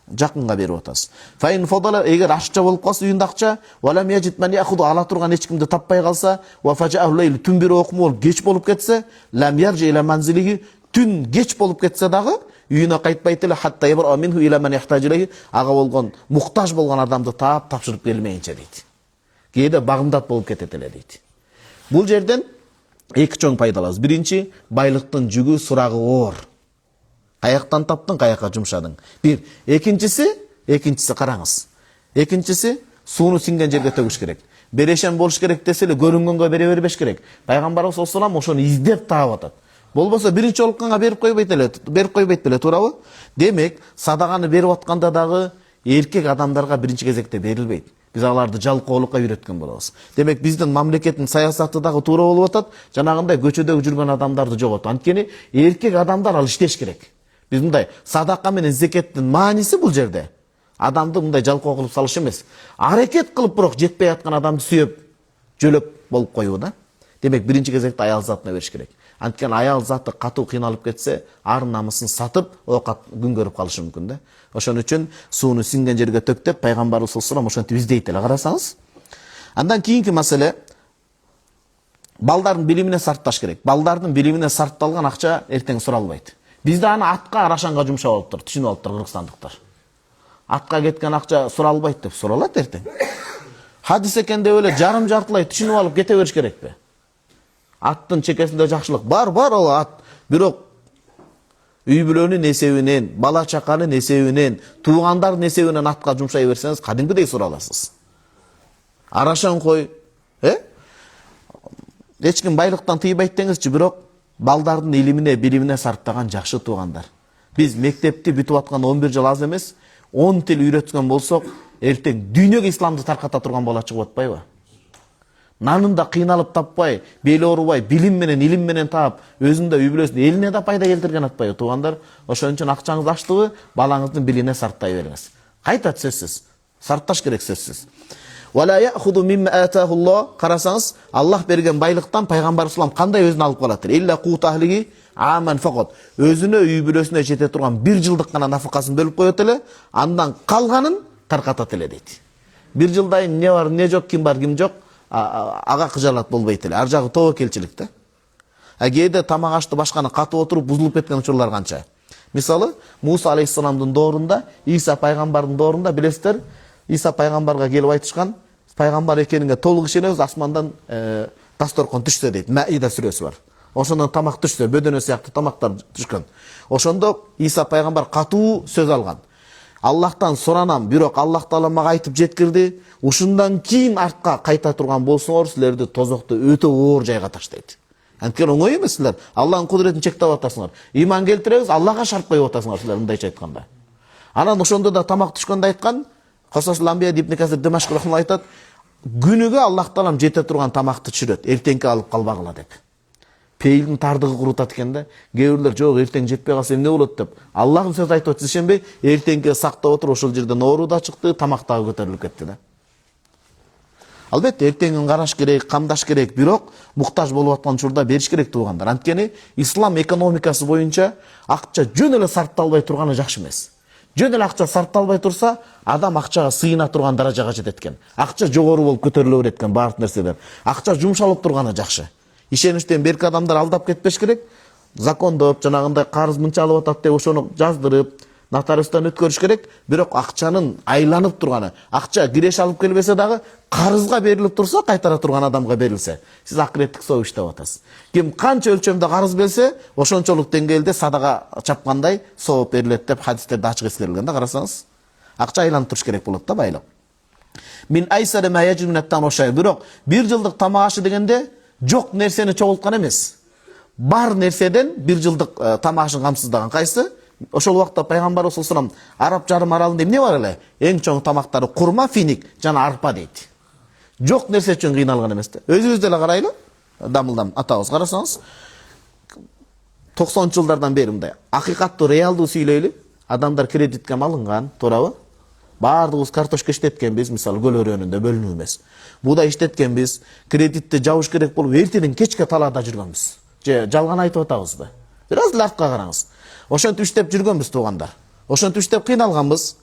Жакынга берип атасыз. Файн фодала, эгер ашча болуп калса, үйүндө акча, валам яжит ман яхуду, ала турган эч кимди таппай калса, ва фажааху лейл, түн бир окуму болуп кеч болуп кетсе, лам яржи иля манзилиги, түн кеч болуп кетсе дагы үйүнө кайтпайт эле, хатта ябра минху иля ман яхтажилеги, ага болгон муктаж болгон адамды таап тапшырып келмейинче дейт. Кээде багымдат болуп кетет эле дейт. Бул жерден эки чоң пайда алабыз. Биринчи, байлыктын жүгү, сурагы оор. Каяктан таптың, каякка жумшадың. Бир. Экинчиси караңыз. Экинчиси, сууну сиңген жерге төгүш керек. Берешен болуш керек десе эле көрүнгөнгө бере бербеш керек. Пайгамбарыбыз саллаллаху алейхи ошону издеп таап атат. Болбосо биринчи жолукканга берип койбойт беле, туурабы? Демек, садаганы берип атканда дагы эркек адамдарга биринчи кезекте берилбейт. Биз аларды жалкоолукка үйрөткөн болобуз. Демек, биздин мамлекеттин саясаты дагы туура болуп атат. Жанагындай көчөдө жүргөн адамдарды жоготуу. Анткени эркек адамдар ал иштеш керек. Биз мындай садака менен зекеттин мааниси бул жерде. Адамды мындай жалкоо кылып салыш эмес. Аракет кылып бирок жетпей аткан адамды сүйөп, жөлөп болуп коюу да. Демек, биринчи кезекте аял затына бериш керек. Анткени аял заты катуу кыйналып кетсе, ар намысын сатып, оокат күн көрүп калышы мүмкүн да. Ошон үчүн сууну сиңген жерге төктөп, пайгамбарыбыз саллаллаху алейхи ошентип издейт эле, карасаңыз. Андан кийинки маселе, балдардын билимине сартташ керек. Балдардын билимине сартталган акча эртең суралбайт. Бизде аны атка, арашанга жумшап алыптыр, түшүнүп алыптыр кыргызстандыктар. Атка кеткен акча суралбайт деп, суралат эртең. Хадис экен деп эле жарым жартылай түшүнүп алып кете бериш керекпи? Аттын чекесинде жакшылык бар ал ат. Бирок үй бүлөнүн эсебинен, бала чаканын эсебинен, туугандардын эсебинен атка жумшай берсеңиз, кадимкидей сураласыз. Арашан кой, эч ким байлыктан тыйбайт деңизчи, бирок балдардын илимине, билимине сарптаган жакшы туугандар. Биз мектепти бүтүп аткан 11 жыл аз эмес, 10 тил үйрөткөн болсок, эртең дүйнөгө исламды тарката турган бала чыгып атпайбы? Нанында кыйналып таппай, бели оорубай, билим менен, илим менен таап, өзүндө үй бүлөсүнө, элине да пайда келтирген атпайбы, туугандар? Ошон үчүн акчаңыз аштыбы, балаңыздын билине сарттай бериңиз. Кайтат сөзсүз. Сартташ керек сөзсүз. Вала яхуду мимма атахуллах, карасаңыз, Аллах берген байлыктан пайгамбар салам кандай өзүн алып калат? Илля кутахлиги аман факат. Өзүнө, үй бүлөсүнө жете турган 1 жылдык гана нафакасын бөлүп коет эле, андан калганын таркатат эле дейт. 1 жылдай эмне бар, эмне жок, ким бар, ким жок, ага кыжалат болбойт эле. Ар жагы тобокелчилик да. Кээде тамак ашты башканы катып отуруп бузулуп кеткен учурлар канча. Мисалы, Муса алейхиссаламдын доорунда, Иса пайгамбардын доорунда билесиздер, Иса пайгамбарга келип айтышкан, пайгамбар экениңе толук ишенебиз, асмандан дасторкон түшсө дейт. Маида сүрөсү бар. Ошондон тамак түшсө, бөдөнө сыяктуу тамактар түшкөн. Ошондо Иса пайгамбар катуу сөз алган. Аллахтан соранам, бирок Аллах Таала мага айтып жеткирди, ушундан кийин артка кайта турган болсоңор, силерди тозокто өтө оор жайга таштайт. Анткени оңой эмес силер. Аллахтын кудуретин чектеп атасыңар. Иман келтиребиз, Аллахка шарт коюп атасыңар силер мындайча айтканда. Анан ошондо да тамак түшкөндө айткан, Касасул Амбия Ибн Касир Димашк рахмаллаху айтат, күнүгө Аллах Таалам жете турган тамакты түшүрөт, эртеңки алып калбагыла деп. Пейилдин тардыгы курутат экен да. Кээ бирлер жок, эртең жетпей калса эмне болот деп. Аллахтын сөзү айтып атса ишенбей, эртеңки сактап отуруп ошол жерден оору да чыкты, тамак дагы көтөрүлүп кетти да. Албетте эртеңин караш керек, камдаш керек, бирок муктаж болуп аткан учурда бериш керек туугандар. Анткени ислам экономикасы боюнча акча жөн эле сарпталбай турганы жакшы эмес. Жөн эле акча сарпталбай турса, адам акчага сыйына турган даражага жетет экен. Акча жогору болуп көтөрүлө берет экен баардык нерселер. Акча жумшалып турганы жакшы. Ишеничтен берки адамдар алдап кетпеш керек. Закондоп, жанагындай карыз мынча алып атат деп ошону жаздырып, нотариустан өткөрүш керек. Бирок акчанын айланып турганы, акча киреш алып келбесе дагы карызга берилип турса, кайтара турган адамга берилсе, сиз акыреттик соо иштеп атасыз. Ким канча өлчөмдө карыз берсе, ошончолук деңгээлде садага чапкандай сооп берилет деп хадистерде ачык эскерилген да, карасаңыз. Акча айланып туруш керек болот да байлык. Мин айсара ма яжид мин ат-тамашай. Бирок бир жылдык тамак ашы дегенде жок нерсени чогулткан эмес. Бар нерседен бир жылдык тамак ашын камсыздаган. Кайсы? Ошол убакта пайгамбарыбыз саллаллаху алейхи ва саллям Араб жарым аралында эмне бар эле? Эң чоң тамактары курма, финик жана арпа дейт. Жок нерсе үчүн кыйналган эмес да. Өзүбүз деле карайлы. Дамылдам атабыз карасаңыз 90-жылдардан бери мындай акыйкаттуу реалдуу сүйлөйлү. Адамдар кредитке алынган, туурабы? Баардыгыбыз картошка иштеткенбиз, мисалы көл өрөөнүндө бөлүнүү эмес. Буудай иштеткенбиз, кредитти жабыш керек болуп, эртеден кечке талаада жүргөнбүз. Же жалган айтып атабызбы? Бир аз эле артка караңыз. Ошентип иштеп жүргөнбүз туугандар. Ошентип иштеп кыйналганбыз.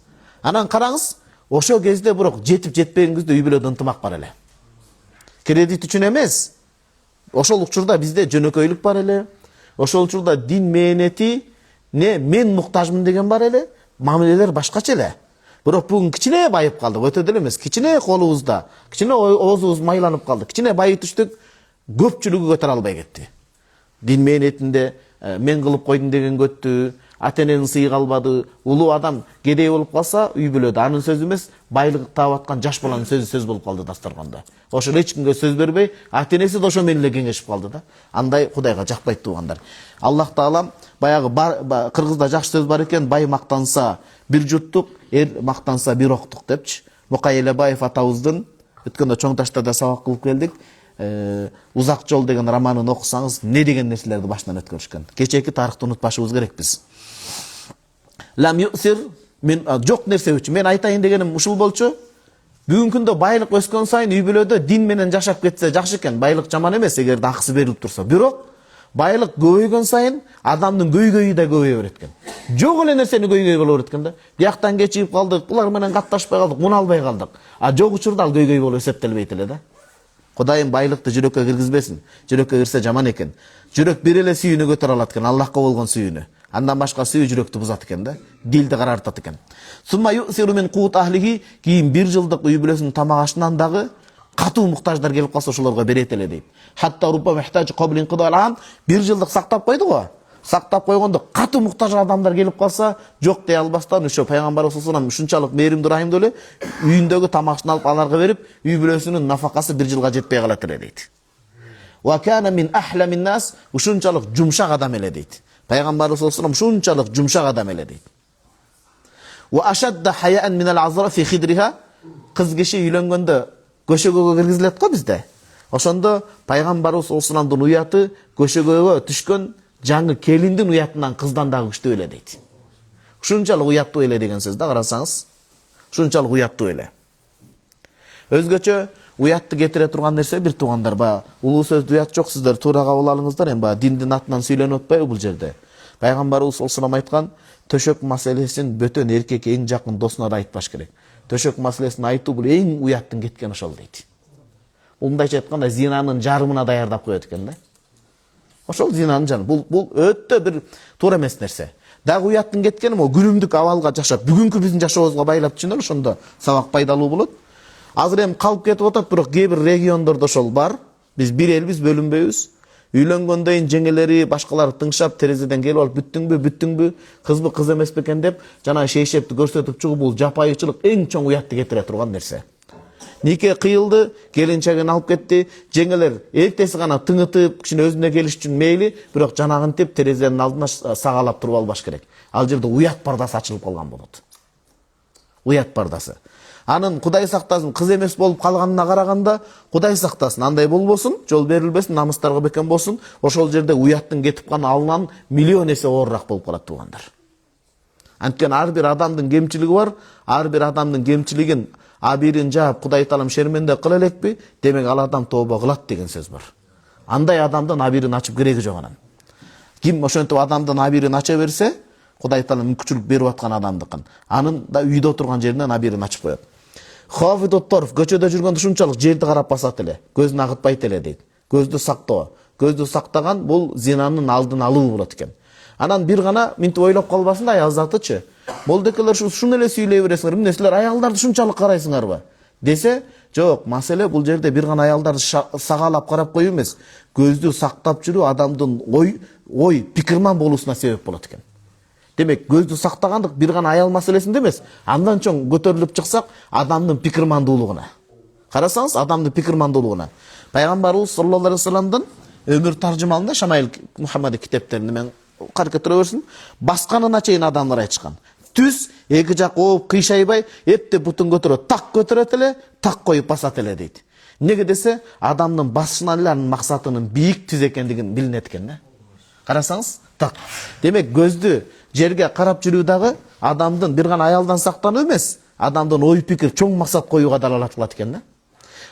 Анан караңыз, ошол кезде бирок жетип жетпегенибизде үй бүлөдө ынтымак бар эле. Кредит үчүн эмес. Ошол учурда бизде жөнөкөйлүк бар эле. Ошол учурда дин мээнети, мен муктажмын деген бар эле. Мамилелер башкача эле. Бирок бүгүн кичине байып калдык, өтө деле эмес. Кичине колубузда, кичине оозубуз майланып калды. Кичине байып түштүк, көпчүлүгү көтөрө албай кетти. Дин мээнетинде мен кылып койдум деген көттү, ата-эненин сыйы калбады, улуу адам кедей болуп калса, үй бүлөдө анын сөзү эмес, байлык таап аткан жаш баланын сөзү сөз болуп калды дасторгондо. Ошол эч кимге сөз бербей, ата-энеси да ошо менен эле кеңешип калды да. Андай Кудайга жакпайт туугандар. Аллах Таалам баягы кыргызда жакшы сөз бар экен, бай мактанса бир жуттук, эр мактанса бир октук депчи. Мукай Элебаев атабыздын өткөндө Чоң Таштарда сабак кылып келдик. Узак жол деген романын окусаңыз, не деген нерселерди башынан өткөрүшкөн. Кечээки тарыхты унутпашыбыз керек биз. Лам юсир, мен жок нерсе үчүн мен айтайын дегеним ушул болчу. Бүгүнкү күндө байлык өскөн сайын үй бүлөдө дин менен жашап кетсе жакшы экен. Байлык жаман эмес, эгерде акысы берилип турса. Бирок байлык көбөйгөн сайын адамдын көйгөйү да көбөйө берет экен. Жок эле нерсени көйгөй боло берет экен да. Бияктан кечигип калдык, булар менен катташпай калдык, уна албай калдык. А жок учурда ал көйгөй болуп эсептелбейт эле да. Кудайым байлыкты жүрөккө киргизбесин. Жүрөккө кирсе жаман экен. Жүрөк бир эле сүйүүнү көтөрө алат экен, Аллахка болгон сүйүүнү. Андан башка сүйүү жүрөктү бузат экен да. Дилди карартат экен. Сумма юсиру мин кут ахлиги, кийин бир жылдык үй бүлөсүнүн тамак ашынан дагы катуу муктаждар келип калса ошолорго берет эле дейт. Хатта рубба мухтаж qablin qidal'am, бир жылдык сактап койду го. Сактап койгондо катуу муктаж адамдар келип калса, жок дей албастан ошо пайгамбарыбыз саллаллаху алейхи ва саллям ушунчалык мээримдүү рахимдүү эле үйүндөгү тамакчын алып аларга берип, үй бүлөсүнүн нафакасы бир жылга жетпей калат эле дейт. Ва кана мин ахламин нас, ушунчалык жумшак адам эле дейт. Пайгамбарыбыз саллаллаху алейхи ва саллям ушунчалык жумшак адам эле дейт. Ва ашадда хаяан мин ал-азра фи хидриха, кыз киши үйлөнгөндө көшөгөгө киргизилет го бизде. Ошондо пайгамбарыбыз саллаллаху алейхи ва саллямдын уяты көшөгөгө түшкөн жаңы келиндин уятынан кыздан дагы күчтүү эле дейт. Ушунчалык уяттуу эле деген сөз да, карасаңыз. Ушунчалык уяттуу эле. Өзгөчө уятты кетире турган нерсе бир туугандар, улуу сөздү уят жок, сиздер туура кабыл алыңыздар, эми диндин атынан сүйлөнүп атпайбы бул жерде. Пайгамбарыбыз саллаллаху алейхи ва саллям айткан, төшөк маселесин бөтөн эркек эң жакын досуна да айтпаш керек. Төшөк маселесин айтуу бул эң уяттын кеткен ошол дейт. Бул мындайча айтканда зинанын жарымына даярдап коет экен да. Ошол зинанын жарымы. Бул өтө бир туура эмес нерсе. Дагы уяттын кеткени могу күнүмдүк абалга жашап, бүгүнкү биздин жашообузга байлап түшүнөр, ошондо сабак пайдалуу болот. Азыр эми калып кетип атат, бирок кээ бир региондордо ошол бар. Биз бир элбиз, бөлүнбөйбүз. Үйлөнгөндөн жеңелери, башкалары тыңшап, терезеден келип алып, бүттүңбү, кызбы, кыз эмес бекен деп, жана шейшепти көрсөтүп чыгып, бул жапайычылык эң чоң уятты кетире турган нерсе. Нике кыйылды, келинчегин алып кетти, жеңелер эртеси гана тыңытып, кичине өзүнө келиш үчүн мейли, бирок жанагынтип терезенин алдына сагалап туруп албаш керек. Ал жерде уят пардасы ачылып калган болот. Уят пардасы. Анын Кудай сактасын, кыз эмес болуп калганына караганда, Кудай сактасын, андай болбосун, жол берилбесин, намыстарга бекен болсун, ошол жерде уяттын кетип калган алынан миллион эсе оорураак болуп калат туугандар. Анткени ар бир адамдын кемчилиги бар, ар бир адамдын кемчилигин абирин жаап Кудай Таалам шерменде кыла элекпи, демек ал адам тобо кылат деген сөз бар. Андай адамдын абирин ачып кереги жок анан. Ким ошентип адамдын абирин ача берсе, Кудай Таалам мүмкүнчүлүк берип аткан адамдыкын. Анын да үйдө отурган жеринен абирин ачып коет. Хафидот торф, көчөдө жүргөндө ушунчалык жерди карап басат эле, көзүн агытпайт эле дейт. Көздү сактоо. Көздү сактаган бул зинанын алдын алуу болот экен. Анан бир гана минтип ойлоп калбасын да аял затычы. Молдекелер ушуну эле сүйлөй бересиңер, эмне силер аялдарды ушунчалык карайсыңарбы? Десе, жок, маселе бул жерде бир гана аялдарды сагалап карап коюу эмес, көздү сактап жүрүү адамдын ой, пикирман болуусуна себеп болот экен. Демек, көздү сактагандык бир гана аял маселесинде эмес, андан чоң көтөрүлүп чыксак, адамдын пикирмандуулугуна. Карасаңыз, адамдын пикирмандуулугуна. Пайгамбарыбыз саллаллаху алейхи вассаламдын өмүр таржымалында Шамаил Мухаммади китептеринде мен каракетире берсин, басканына чейин адамдар айтышкан. Түз эки жак ооп кыйшайбай, эптеп бутун көтөрөт, так көтөрөт эле, так коюп басат эле дейт. Неге десе, адамдын басышынан эле анын максатынын бийик түз экендигин билинет экен да. Карасаңыз, так. Демек, көздү жерге карап жүрүү дагы адамдын бир гана аялдан сактануу эмес, адамдын ой пикир, чоң максат коюуга далалат кылат экен да.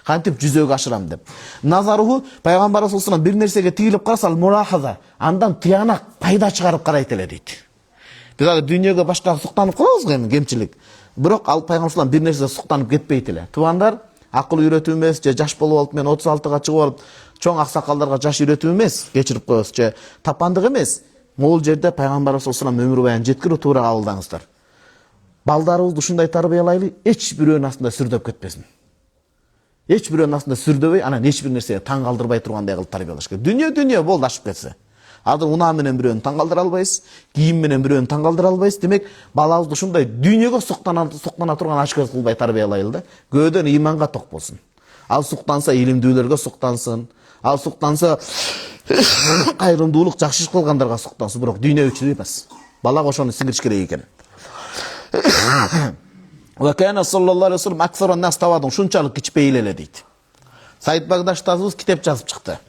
Кантип жүзөгө ашырам деп. Назаруху пайгамбар саллаллаху алейхи бир нерсеге тийилип караса, ал мурахаза, андан тыянак, пайда чыгарып карайт эле дейт. Биз ага дүйнөгө башка суктанып калабыз го эми, кемчилик. Бирок ал пайгамбар бир нерсеге суктанып кетпейт эле. Туугандар, акыл үйрөтүү эмес, же жаш болуп алып мен 36-га чыгып алып, чоң аксакалдарга жаш үйрөтүү эмес, кечирип коебуз, же тапандык эмес. Могул жерде пайгамбар саллаллаху алейхи өмүр баян жеткирип туура кабылдаңыздар. Балдарыбызды ушундай тарбиялайлы, эч бирөөнүн астында сүрдөп кетпесин. Эч бирөөнүн астында сүрдөбөй, анан эч бир нерсеге таң калтырбай тургандай кылып тарбиялаш керек. Дүнүйө болду ашып кетсе. Азыр унаа менен бирөөнү таң калтыра албайбыз, кийим менен бирөөнү таң калтыра албайбыз. Демек, балабызды ушундай дүйнөгө суктана турган ашкөз кылбай тарбиялайлы да. Көөдөн иманга ток болсун. Ал суктанса илимдүүлөргө суктансын. Ал суктанса кайрымдуулук, жакшы иш кылгандарга суктансын, бирок дүйнө үчүн эмес. Балага ошону сиңириш керек экен. Ва кана саллаллаху алейхи вассалам аксаран нас тавадың, шунчалык кичпейил эле дейт. Саид Багдашитазыбыз китеп жазып чыкты.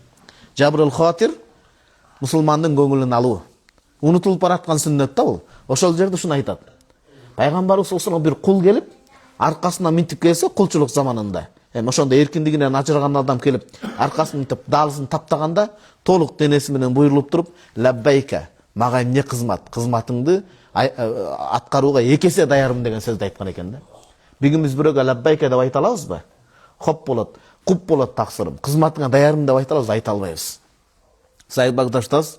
Жабрыл Хатир мусулмандын көңүлүн алуу. Унутулуп бараткан сүннөт да бул. Ошол жерде ушуну айтат. Пайгамбарыбыз саллаллаху алейхи вассалам бир кул келип, аркасына минтип келсе, кулчулук заманында. Ошондо эркиндигинен ажыраган адам келип, аркасын минтип, даалысын таптаганда, толук денеси менен буйрулуп туруп, лаббайка, мага эмне кызмат, кызматыңды аткарууга экесе даярмын деген сөздү айткан экен да. Бигимиз бирөөгө лаббайка деп айта алабызбы? Хоп болот, куп болот таксырым. Кызматыңа даярмын деп айта алабыз, айта албайбыз. Саид Багдашитаз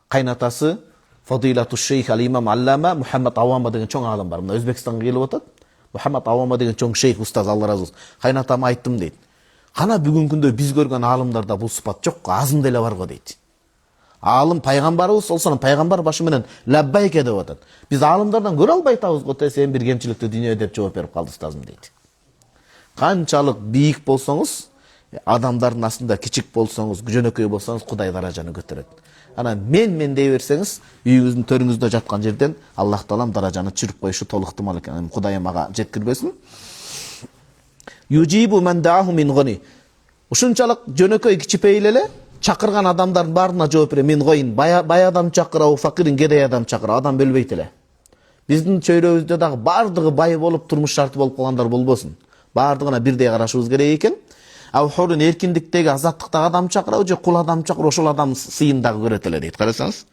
кайнатасы Фадилату шейх ал-имам аллама Мухаммад Авама деген чоң алым бар. Мына Өзбекстанга келип атат. Мухаммад Авама деген чоң шейх устаз, Алла разы болсун. Кайнатама айттым дейт. Кана бүгүнкү күндө биз көргөн алымдарда бул сыпат жок, азында эле бар го дейт. Алым пайгамбарыбыз солсон пайгамбар башы менен лаббайка деп атат. Биз алымдардан көрө албай атабыз го десем бир кемчиликти дүйнө деп жооп берип калды устазым дейт. Канчалык бийик болсоңуз, адамдардын астында кичик болсоңуз, жөнөкөй болсоңуз, Кудай даражаны көтөрөт. Анан мен дей берсеңиз, үйүңүздүн төрүңүздө жаткан жерден Аллах Таалам даражаны түшүрүп коюшу толук ыктымал экен. Кудайым ага жеткирбесин. Южибу ман дааху мин гани. Ушунчалык жөнөкөй кичипейил эле чакырган адамдардын баарына жооп бере. Мен гойин бай адам чакырабы, факирин кедей адам чакырабы, адам бөлбөйт эле. Биздин чөйрөбүздө дагы баардыгы бай болуп, турмуш шарты болуп калгандар болбосун. Баардыгына бирдей карашыбыз керек экен. Хурун эркиндиктеги, азаттыктагы адам чакырабы же кул адам чакырып, ошол адам сыйын дагы көрөт эле дейт. Карасаңыз,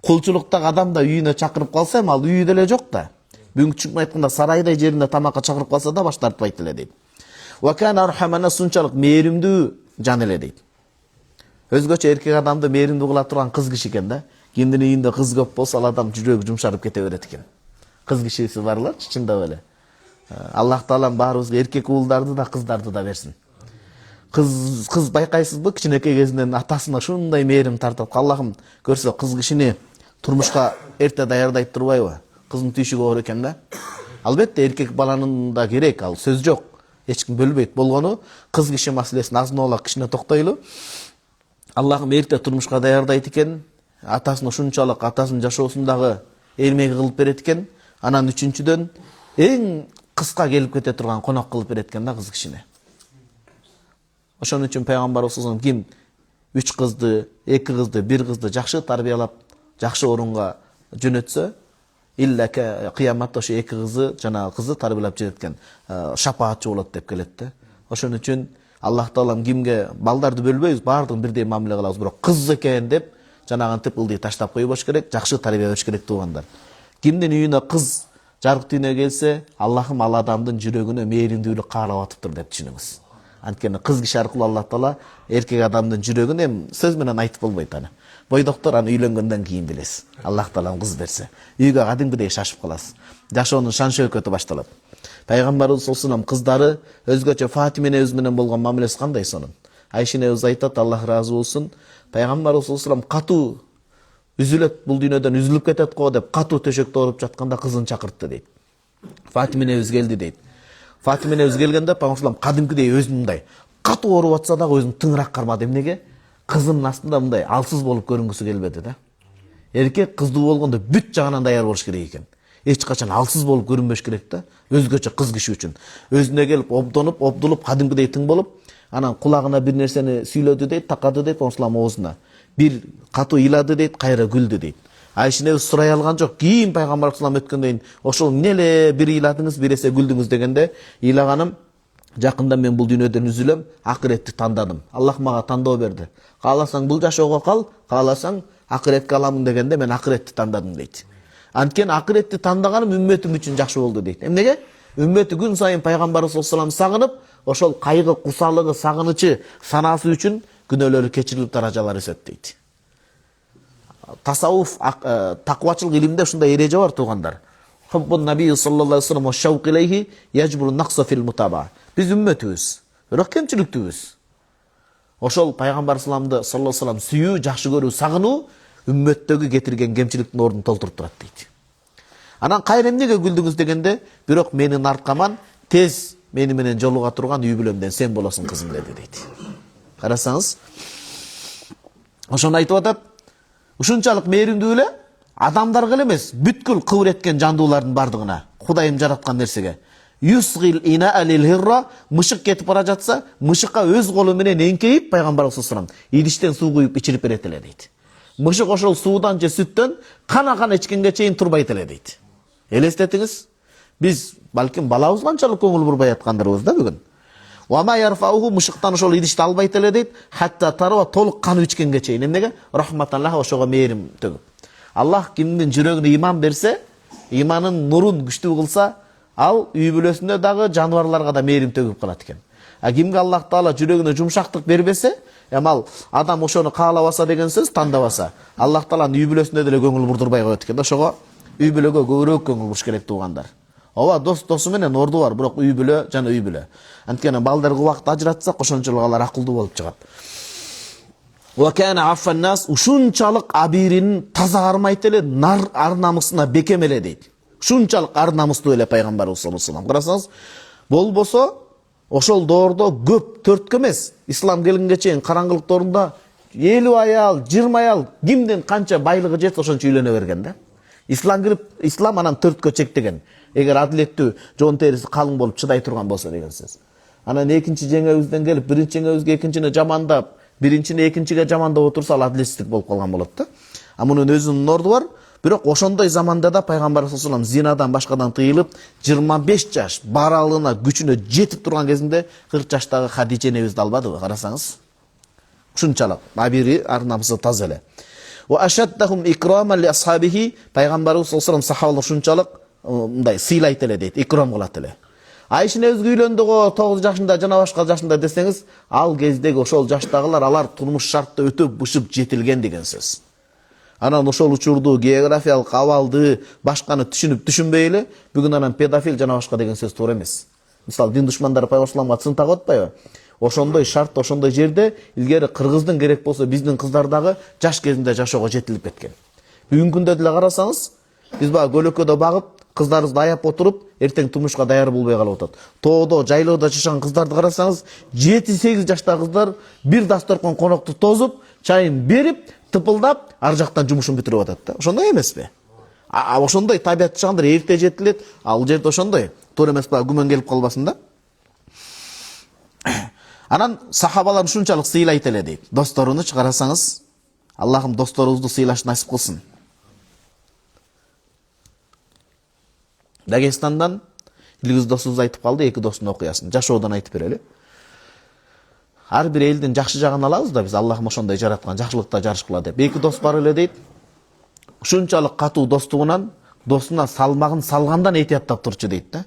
кулчулуктагы адам да үйүнө чакырып калса, ал үйүдө эле жок да. Бүгүнкү айтканда сарайдай жеринде тамакка чакырып калса да баш тартпайт эле дейт. Ва кана архамана, сунчалык мээримдүү жан эле дейт. Өзгөчө эркек адамды мээримдүү кыла турган кыз киши экен да. Кимдин үйүндө кыз көп болсо, ал адам жүрөгү жумшарып кете берет экен. Кыз кишиси барлар чындап эле. Аллах Таалам баарыбызга эркек уулдарды да, кыздарды да берсин. Кыз байкайсызбы, кичинекей кезинен атасына ушундай мээрим тартат. Аллахым көрсө кыз кишини турмушка эрте даярдайт турбайбы? Кыздын түйшүгү оор экен да. Албетте эркек баланын да керек, ал сөз жок. Эч ким бөлбөйт. Болгону кыз киши маселесин азын-аулак кичине токтойлу. Аллахым эрте турмушка даярдайт экен, атасын ушунчалык атасынын жашоосундагы эрмеги кылып берет экен. Анан үчүнчүдөн эң кыска келип кете турган конок кылып берет экен да кыз кишине. Ошон үчүн пайгамбарыбыз саллаллаху алейхи ким 3 кызды, 2 кызды, 1 кызды жакшы тарбиялап, жакшы орунга жөнөтсө, илля кыяматта ошо 2 кызы, жанагы кызы тарбиялап жөнөткөн шапаатчы болот деп келет да. Ошон үчүн Аллах Таалам кимге балдарды бөлбөйбүз, баардыгын бирдей мамиле кылабыз, бирок кыз экен деп жанагынтип ылдый таштап койбош керек, жакшы тарбия бериш керек туугандар. Кимдин үйүнө кыз жарык дүйнөгө келсе, Аллахым ал адамдын жүрөгүнө мээримдүүлүк каалап атыптыр деп түшүнүңүз. Анткени кыз киши аркылуу Аллах Таала эркек адамдын жүрөгүн эми сөз менен айтып болбойт аны. Бойдоктор аны үйлөнгөндөн кийин билесиз. Аллах Таалам кыз берсе, үйгө кадимкидей шашып каласыз. Жашоонун шан шөкөтү башталат. Пайгамбарыбыз саллаллаху алейхи кыздары өзгөчө Фатима энебиз менен болгон мамилеси кандай сонун. Айша энебиз айтат, Аллах разы болсун. Пайгамбарыбыз саллаллаху алейхи катуу үзүлөт, бул дүйнөдөн үзүлүп кетет го деп катуу төшөктө оруп жатканда кызын чакыртты дейт. Фатима энебиз келди дейт. Фатима энебиз келгенде пайгамбар кадимкидей өзүндай катуу ооруп атса дагы өзүн тыңыраак кармады. Эмнеге? Кызынын астында мындай алсыз болуп көрүнгүсү келбеди да. Эркек кыздуу болгондо бүт жагынан даяр болуш керек экен. Эч качан алсыз болуп көрүнбөш керек да. Өзгөчө кыз киши үчүн. Өзүнө келип обдонуп, обдулуп, кадимкидей тың болуп, анан кулагына бир нерсени сүйлөдү дейт, такады дейт, пайгамбар оозуна. Бир катуу ыйлады дейт, кайра күлдү дейт. Айша энебиз сурай алган жок. Кийин пайгамбар өткөндөн ошол эмне эле бир ыйладыңыз, бир эсе күлдүңүз дегенде, ыйлаганым жакында мен бул дүйнөдөн үзүлөм, акыретти тандадым. Аллах мага тандоо берди. Кааласаң бул жашоого кал, кааласаң акыретке аламын дегенде мен акыретти тандадым дейт. Анткени акыретти тандаганым үммөтүм үчүн жакшы болду дейт. Эмнеге? Үммөтү күн сайын пайгамбарыбыз саллаллаху алейхи сагынып, ошол кайгы, кусалыгы, сагынычы, санасы үчүн күнөөлөрү кечирилип даражалары өсөт дейт. Тасаввуф, таквачылык илимде ушундай эреже бар туугандар. Хуббун наби саллаллаху алейхи вассалам ва шаук илейхи яжбуру нақса фил мутаба. Биз үммөтүбүз, бирок кемчиликтүүбүз. Ошол пайгамбар саллаллаху алейхи вассалам сүйүү, жакшы көрүү, сагынуу үммөттөгү кетирген кемчиликтин ордун толтуруп турат дейт. Анан кайра эмнеге күлдүңүз дегенде, бирок менин арткаман тез мени менен жолуга турган үй бүлөмдөн сен болосуң кызым деди дейт. Карасаңыз, ошону айтып атат. Ушунчалык мээримдүү эле адамдарга эле эмес, бүткүл кыбыр эткен жандуулардын бардыгына, Кудайым жараткан нерсеге. Юсгил ина алил хирра, мышык кетип бара жатса, мышыкка өз колу менен эңкейип, пайгамбар саллаллаху алейхи идиштен суу куюп ичирип берет эле дейт. Мышык ошол суудан же сүттөн кана ичкенге чейин турбайт эле дейт. Элестетиңиз, биз балким балабыз канчалык көңүл бурбай аткандарбыз да бүгүн. Вама ярфауху, мышыктан ошол идишти албайт эле дейт, хатта тарва толук кан ичкенге чейин. Эмнеге? Рахматаллах, ошого мээрим төгүп. Аллах кимдин жүрөгүнө иман берсе, иманын нурун күчтүү кылса, ал үй бүлөсүндө дагы жаныбарларга да мээрим төгүп калат экен. А кимге Аллах Таала жүрөгүнө жумшактык бербесе, ал адам ошону каалабаса деген сөз, тандабаса, Аллах Тааланын үй бүлөсүнө деле көңүл бурдурбай коет экен. Ошого үй бүлөгө көбүрөөк көңүл буруш керек туугандар. Ооба, досу менен орду бар, бирок үй бүлө жана үй бүлө. Анткени балдарга убакыт ажыратсак, ошончолук алар акылдуу болуп чыгат. Ва кана аффан нас, ушунчалык абирин таза армайт эле, ар намысына бекем эле дейт. Ушунчалык ар намыстуу эле пайгамбарыбыз саллаллаху алейхи вассалам. Карасаңыз, болбосо ошол доордо көп, төрткө эмес, ислам келгенге чейин караңгылыктарында 50 аял, 20 аял, кимдин канча байлыгы жетсе ошончо үйлөнө берген да. Ислам кирип, ислам анан төрткө чектеген. Эгер адилеттүү, жон териси калың болуп чыдай турган болсо деген сөз. Анан экинчи жеңебизден келип, биринчи жеңебизге экинчини жамандап, биринчини экинчиге жамандап отурса, ал адилетсиздик болуп калган болот да. А мунун өзүнүн орду бар. Бирок ошондой заманда да пайгамбар саллаллаху алейхи вассалам зинадан башкадан тыйылып, 25 жаш баралына, күчүнө жетип турган кезинде 40 жаштагы Хадижа энебизди албадыбы, карасаңыз? Ушунчалык абири ар намысы таза эле. Ва ашаддахум икраман ли асхабихи, пайгамбарыбыз саллаллаху алейхи вассалам сахабалар ушунчалык мындай сыйлайт эле дейт, икрам кылат эле. Айша энебиз үйлөндү го 9 жашында жана башка жашында десеңиз, ал кездеги ошол жаштагылар алар турмуш шартта өтө бышып жетилген деген сөз. Анан ошол учурду, географиялык абалды, башканы түшүнүп түшүнбөй эле, бүгүн анан педофил жана башка деген сөз туура эмес. Мисалы, дин душмандары пайгамбар салламга сын тагып атпайбы? ошондой шарт, ошондой жерде илгери кыргыздын керек болсо биздин кыздар дагы жаш кезинде жашоого жетилип кеткен. Бүгүнкү күндө деле карасаңыз, биз баа көлөкөдө багып, кыздарыбызды аяп отуруп, эртең турмушка даяр болбой калып атат. Тоодо, жайлоодо жашаган кыздарды карасаңыз, 7-8 жаштагы кыздар бир дасторкон конокту тозуп, чайын берип, тыпылдап, ар жактан жумушун бүтүрүп атат да. Ошондой эмеспи? Ошондой табият чагында эрте жетилет, ал жерде ошондой. Туура эмес ба, күмөн келип калбасын да. Анан сахабалар ушунчалык сыйлайт эле дейт. Досторуну карасаңыз, Аллахым досторубузду сыйлаш насип кылсын. Дагестандан илгиз досубуз айтып калды, эки достун окуясын. Жашоодон айтып берели. Ар бир элдин жакшы жагын алабыз да биз, Аллахым ошондой жараткан, жакшылыкта жарышкыла деп. Эки дос бар эле дейт. Ушунчалык катуу достугунан досуна салмагын салгандан этияттап турчу дейт да.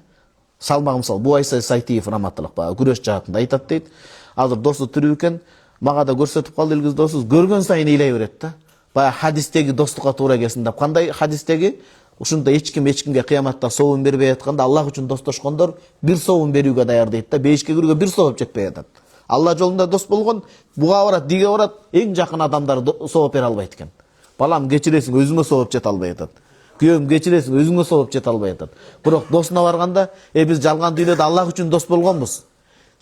Салмагы мисалы Буайса Сайтиев раматтылык баа күрөш жаатында айтат дейт. Азыр досу тирүү экен, мага да көрсөтүп калды илгиз досубуз, көргөн сайын ыйлай берет да. Бая хадистеги достукка туура келсин деп. Кандай хадистеги? Ушунда эчкимге кыяматта соовун бербей атканда Аллах үчүн достошкондор бир соовун берүүгө даяр дейт да. Бейишке кирүүгө бир сооп жетпей атат. Алла жолунда дос болгон буга барат, диге барат, эң жакын адамдар сооп бере албайт экен. Балам кечиресиң, өзүңө сооп жете албай атат. Күйөөм кечиресиң, өзүңө сооп жете албай атат. Бирок досуна барганда, биз жалган дүйнөдө Аллах үчүн дос болгонбуз.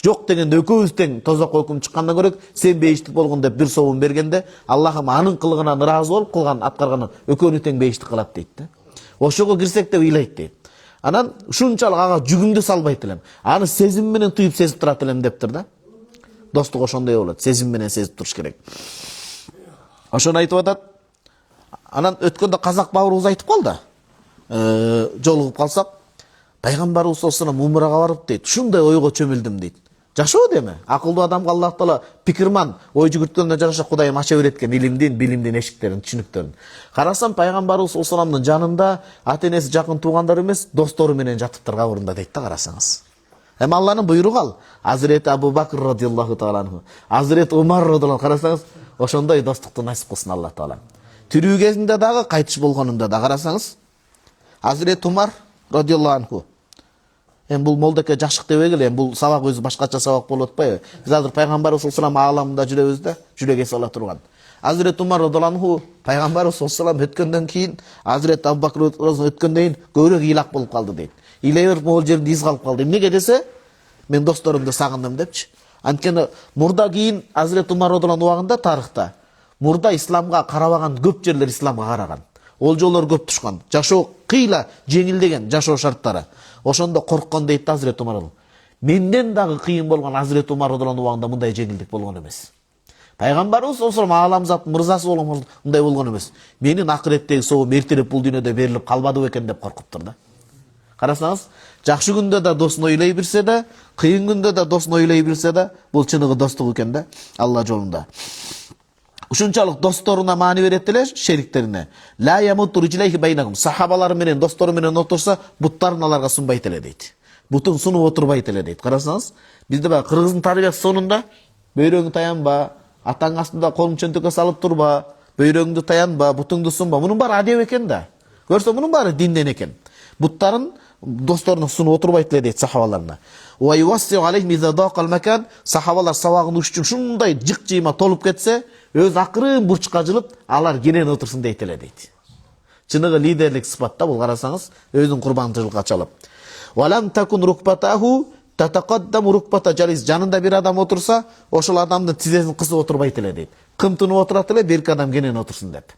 Жок дегенде экөөбүз тең тозокко өкүм чыккандан көрөк, сен бейиштик болгон деп бир соовун бергенде, Аллахым анын кылыгынан ыраазы болуп, кылган аткарганын экөөнү тең бейиштик кылат дейт да. Ошого кирсек деп ыйлайт дейт. Анан ушунчалык ага жүгүмдү салбайт элем. Аны сезим менен туюп сезип турат элем дептир да. Достук ошондой болот, сезим менен сезип туруш керек. Ошону айтып атат. Анан өткөндө казак бауырубуз айтып калды. Жолугуп калсак, пайгамбарыбыз саллаллаху алейхи умрага барып дейт, ушундай ойго чөмүлдүм дейт. Жашоо деме? Акылдуу адамга Аллах Таала пикирман, ой жүгүрткөндө жараша Кудайым ача берет экен илимдин, билимдин эшиктерин, түшүнүктөрүн. Карасам пайгамбарыбыз саллаллаху алейхи вассаламдын жанында ата-энеси жакын туугандар эмес, достору менен жатыптыр кабырында дейт да, карасаңыз. Эми Алланын буйругу ал. Азирети Абу Бакр радиаллаху таала анху, Азирети Умар радиаллаху карасаңыз, ошондой достукту насип кылсын Аллах Таала. Тирүү кезинде дагы, кайтыш болгонунда да карасаңыз, Азирети Умар радиаллаху анху. Бул молдеке жашык дебегиле, бул сабак өзү башкача сабак болуп атпайбы? Биз азыр пайгамбарыбыз саллаллаху алейхи ааламында жүрөбүз да, жүрөк эсе ала турган. Азирет Умар радиаллаху анху пайгамбарыбыз саллаллаху алейхи өткөндөн кийин, Азирет Абу Бакр өткөндөн кийин көбүрөөк ыйлак болуп калды дейт. Ыйлай берип могул жеринде из калып калды. Эмнеге десе, мен досторумду сагындым депчи. Анткени мурда кийин Азирет Умар радиаллаху убагында тарыхта мурда исламга карабаган көп жерлер исламга караган. Олжолор көп тушкан. Жашоо кыйла жеңилдеген жашоо шарттары. Ошондо корккон дейт Азирет Умар. Менден дагы кыйын болгон Азирет Умар радиаллаху убагында мындай жеңилдик болгон эмес. Пайгамбарыбыз саллаллаху алейхи ааламзат мырзасы болгон мындай болгон эмес. Менин акыреттеги соовум эртерээк бул дүйнөдө берилип калбадыбы экен деп коркуптур да. Карасаңыз, жакшы күндө да досын ойлой билсе да, кыйын күндө да досын ойлой билсе да, бул чыныгы достук экен да, Алла жолунда. Ушунчалык досторуна маани берет эле шериктерине. Ла ямуту риджлайхи байнахум. Сахабалар менен, достору менен отурса, буттарын аларга сунбайт эле дейт. Бутун сунуп отурбайт эле дейт. Карасаңыз, бизде баа кыргыздын тарбиясы сонунда бөйрөгүң таянба, атаң астында колуң чөнтөккө салып турба, бөйрөгүңдү таянба, бутуңду сунба. Мунун баары адеп экен да. Көрсө мунун баары динден экен. Буттарын досторуна сунуп отурбайт эле дейт сахабаларына. Ва ювассиу алейхим иза дaqal макан. Сахабалар сабагын үчүн шундай жык-жыйма толуп кетсе, өз акырын бурчка жылып, алар кенен отурсун дейт эле дейт. Чыныгы лидерлик сыпатта бул карасаңыз, өзүн курбандычылыкка чалып. Валам такун рукбатаху татақаддаму рукбата жалис. Жанында бир адам отурса, ошол адамдын тизесин кысып отурбайт эле дейт. Кымтынып отурат эле, бир адам кенен отурсун деп.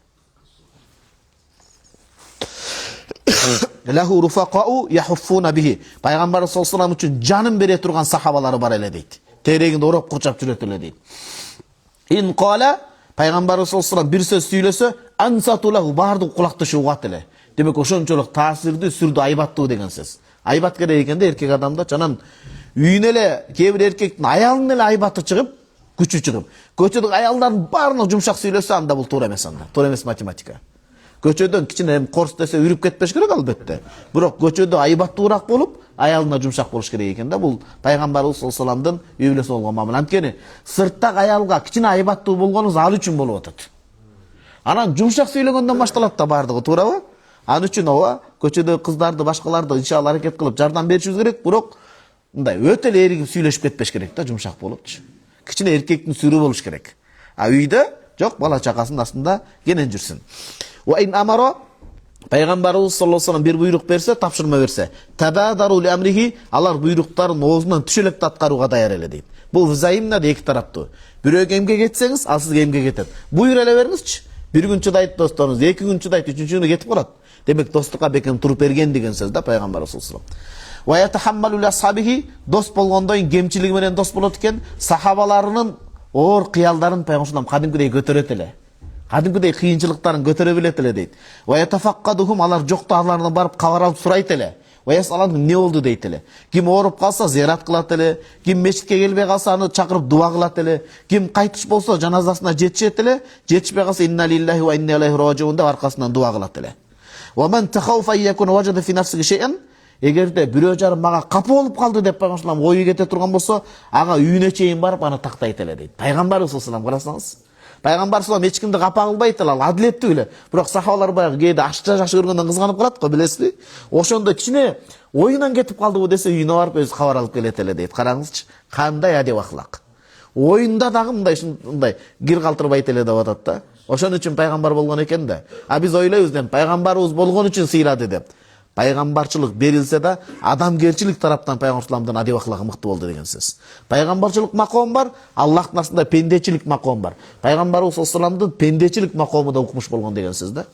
Лаху руфақау яхуффуна бихи. Пайгамбар саллаллаху алейхи үчүн жанын бере турган сахабалары бар эле дейт. Терегинде ороп курчап жүрөт эле дейт. Ин кала пайгамбар саллаллаху алейхи бир сөз сүйлөсө, ансатулаху бардык кулактышы угат эле. Демек ошончолук таасирдүү, сүрдүү, айбаттуу деген сөз. Айбат керек экенде эркек адамда чанан үйүнө эле кээ бир эркектин аялынын эле айбаты чыгып, күчү чыгып, көчөдөгү аялдардын баарына жумшак сүйлөсө, анда бул туура эмес, анда. Туура эмес математика. Көчөдөн кичине корс десе үрүп кетпеш керек албетте. Бирок көчөдө айбаттуураак болуп, аялына жумшак болуш керек экен да. Бул пайгамбарыбыз саллаллаху алейхи вассаламдын үй бүлөсү болгон мамиле. Анткени сырттагы аялга кичине айбаттуу болгонуңуз ал үчүн болуп атат. Анан жумшак сүйлөгөндөн башталат да бардыгы, туурабы? Ал үчүн ооба көчөдөгү кыздарды, башкаларды иншалла аракет кылып жардам беришибиз керек. Бирок мындай өтө эле эригип сүйлөшүп кетпеш керек да, жумшак болупчу. Кичине эркектин сүрү болуш керек. А үйдө жок, бала чакасынын астында кенен жүрсүн. Ва ин амара, пайгамбарыбыз саллаллаху алейхи ва саллям бир буйрук берсе, тапшырма берсе, табадару ли амрихи, алар буйруктарын оозунан түшөлөктү аткарууга даяр эле дейт. Бул взаимно, эки тараптуу. Бирөөгө эмгек кетсеңиз, ал сизге эмгек кетет. Буйрук эле бериңизчи. Bir gün чыдайт досторуңуз, 2 gün чыдайт, 3-чү күнү кетип калат. Демек достукка бекем туруп берген деген сөз да пайгамбар саллаллаху алейхи ва саллям. Ва ятахаммалу ли асхабихи, дос болгондон кийин кемчилиги менен дос болот экен, сахабаларынын оор кыялдарын пайгамбар кадимкидей көтөрөт эле. Кадимкидей кыйынчылыктарын көтөрө билет эле дейт. Ва ятафаккадухум, алар жокто алардан барып кабар алып сурайт эле. Ваясалан эмне болду дейт эле. Ким ооруп калса зиярат кылат эле, ким мечитке келбей калса аны чакырып дуа кылат эле, ким кайтыш болсо жаназасына жетишет эле, жетишпей калса инна лиллахи ва инна илайхи раджиун деп аркасынан дуа кылат эле. Ва ман тахауфа якун важада фи нафсиги шей'ан, эгерде бирөө жарым мага капы болуп калды деп пайгамбар ою кете турган болсо, ага үйүнө чейин барып аны тактайт эле дейт. Пайгамбар саллаллаху алейхи ва саллям карасаңыз, пайгамбар саллаллаху алейхи ва саллям эч кимди капа кылбайт, ал адилеттүү эле. Бирок сахабалар баягы кээде ашча жакшы көргөндөн кызганып калат го, билесизби? Ошондо кичине оюнан кетип калдыбы десе, үйүнө барып өзү кабар алып келет эле дейт. Караңызчы, кандай адеп ахлак. Оюнда дагы мындай гир калтырбайт эле деп атат да. Ошон үчүн пайгамбар болгон экен да. А биз ойлойбуз деп пайгамбарыбыз болгон үчүн сыйлады деп. Пайгамбарчылык берилсе да, адамгерчилик тараптан пайгамбардан адеп ахлагы мыкты болду деген сөз. Пайгамбарчылык маком бар, Аллахтын астында пендечилик маком бар. Пайгамбарыбыз саллаллаху алейхи ва саллямдын пендечилик макому да укмуш болгон деген сөз да.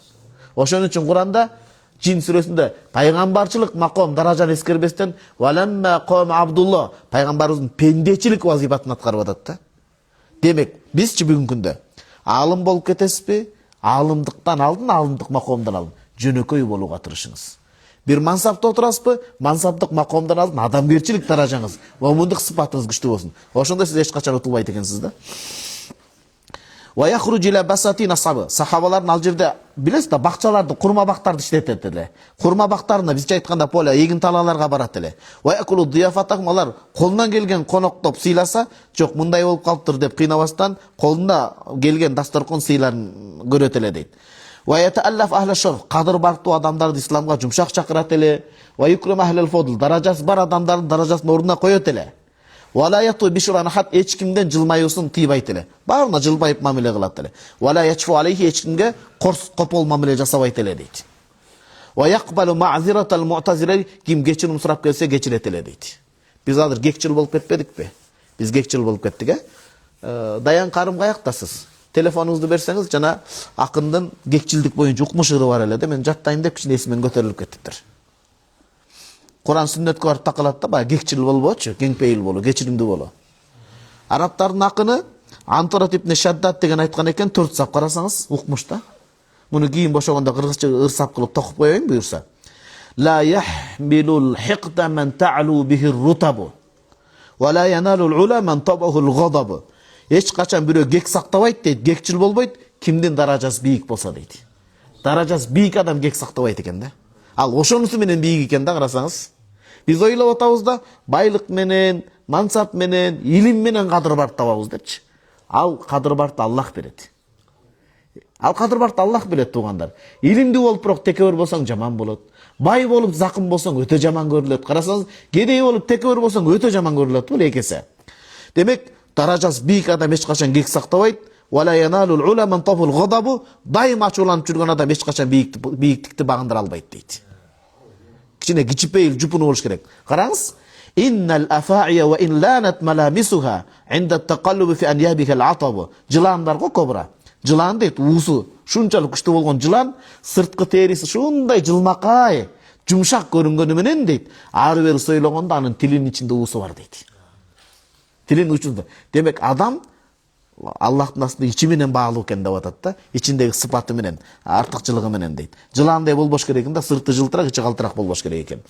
Ошон үчүн Куранда Джин сүрөсүндө пайгамбарчылык маком даражаны эскербестен валамма қом Абдулла, пайгамбарыбыздын пендечилик вазифатын аткарып атат да. Демек, бизчи бүгүнкү күндө алым болуп кетесизби? Алымдыктан алдын, алымдык макомдон алдын жөнөкөй болууга тырышыңыз. Bir mansapta oturasызбы? Mansapдык макомдон алдын адамгерчилик даражаңыз, момундук сыпатыңыз күчтүү болсун. Ошондо сиз эч качан утулбайт экенсиз да. Ва яхруж ила басатин асхабы. Сахабалардын ал жерде билесиз да, бакчаларды, курма бактарды иштетет эле. Курма бактарына бизче айтканда поле, эгин талааларга барат эле. Ва якулу дияфатахум, алар колунан келген коноктоп сыйласа, жок мындай болуп калыптыр деп кыйнабастан, колуна келген дасторкон сыйларын көрөт эле дейт. Ва ятааллаф ахла шарф, кадыр бартуу адамдарды исламга жумшак чакырат эле. Ва юкрам ахлал фадл, даражасы бар адамдардын даражасын ордуна коёт эле. Вала яту бишран хат, эч кимден жылмаюусын тыйбайт эле. Баарына жылбайып мамиле кылат эле. Вала ячфу алейхи, эч кимге корс копол мамиле жасабайт эле дейт. Ва якбалу маъзиратал муътазиле, ким кечирим сурап келсе кечирет эле дейт. Биз азыр кекчил болуп кетпедикпи? Биз кекчил болуп кеттик, Даян Карым каяктасыз? Телефонуңузду берсеңиз, жана акындын кекчилдик боюнча укмуш ыры бар эле да, мен жаттайм деп кичине эсимен көтөрүлүп кеттиптир. Куран сүннөткө барып такалат да, баягы кекчил болбочу, кеңпейил болуу, кечиримдүү болуу. Арабтардын акыны Антарат ибн Шаддад деген айткан экен, 4 сап карасаңыз, укмушта. Муну кийин бошогондо кыргызча ырсап кылып токуп коеюн буюрса. Ла яхмилул хиqda man ta'lu bihi ar-rutab wa la yanalu al-ula man tabahu al-ghadab. Эч качан бирөө кек сактабайт дейт, кекчил болбойт, кимдин даражасы бийик болсо дейт. Даражасы бийик адам кек сактабайт экен да. Ал ошонусу менен бийик экен да, карасаңыз. Биз ойлоп атабыз да, байлык менен, мансап менен, илим менен кадыр барып табабыз депчи. Ал кадыр барды Аллах берет. Ал кадыр барды Аллах берет, туугандар. Илимдүү болуп бирок текебер болсоң жаман болот. Бай болуп закым болсоң өтө жаман көрүлөт. Карасаңыз, кедей болуп текебер болсоң өтө жаман көрүлөт бул экесе. Демек, даражасы бийик адам эч качан кек сактабайт. Вала яналул ула ман тафул гадабу, дайым ачууланып жүргөн адам эч качан бийиктикти багындыра албайт дейт. Кичине кичипейил, жупуну болуш керек. Караңыз, иннал афаия ва ин ланат маламисуха инда тaqallubi fi anyabiha al-atab. Жыландар го кобра. Жылан дейт, уусу шунчалык күчтүү болгон жылан, сырткы териси шундай жылмакай, жумшак көрүнгөнү менен дейт, ары бери сойлогондо анын тилинин ичинде уусу бар дейт. Тилинин учунда. Демек адам Аллахтын астында ичи менен баалуу экен деп атат да, ичиндеги сыпаты менен, артыкчылыгы менен дейт. Жыландай болбош керек экен да, сырты жылтырак, ичи калтырак болбош керек экен.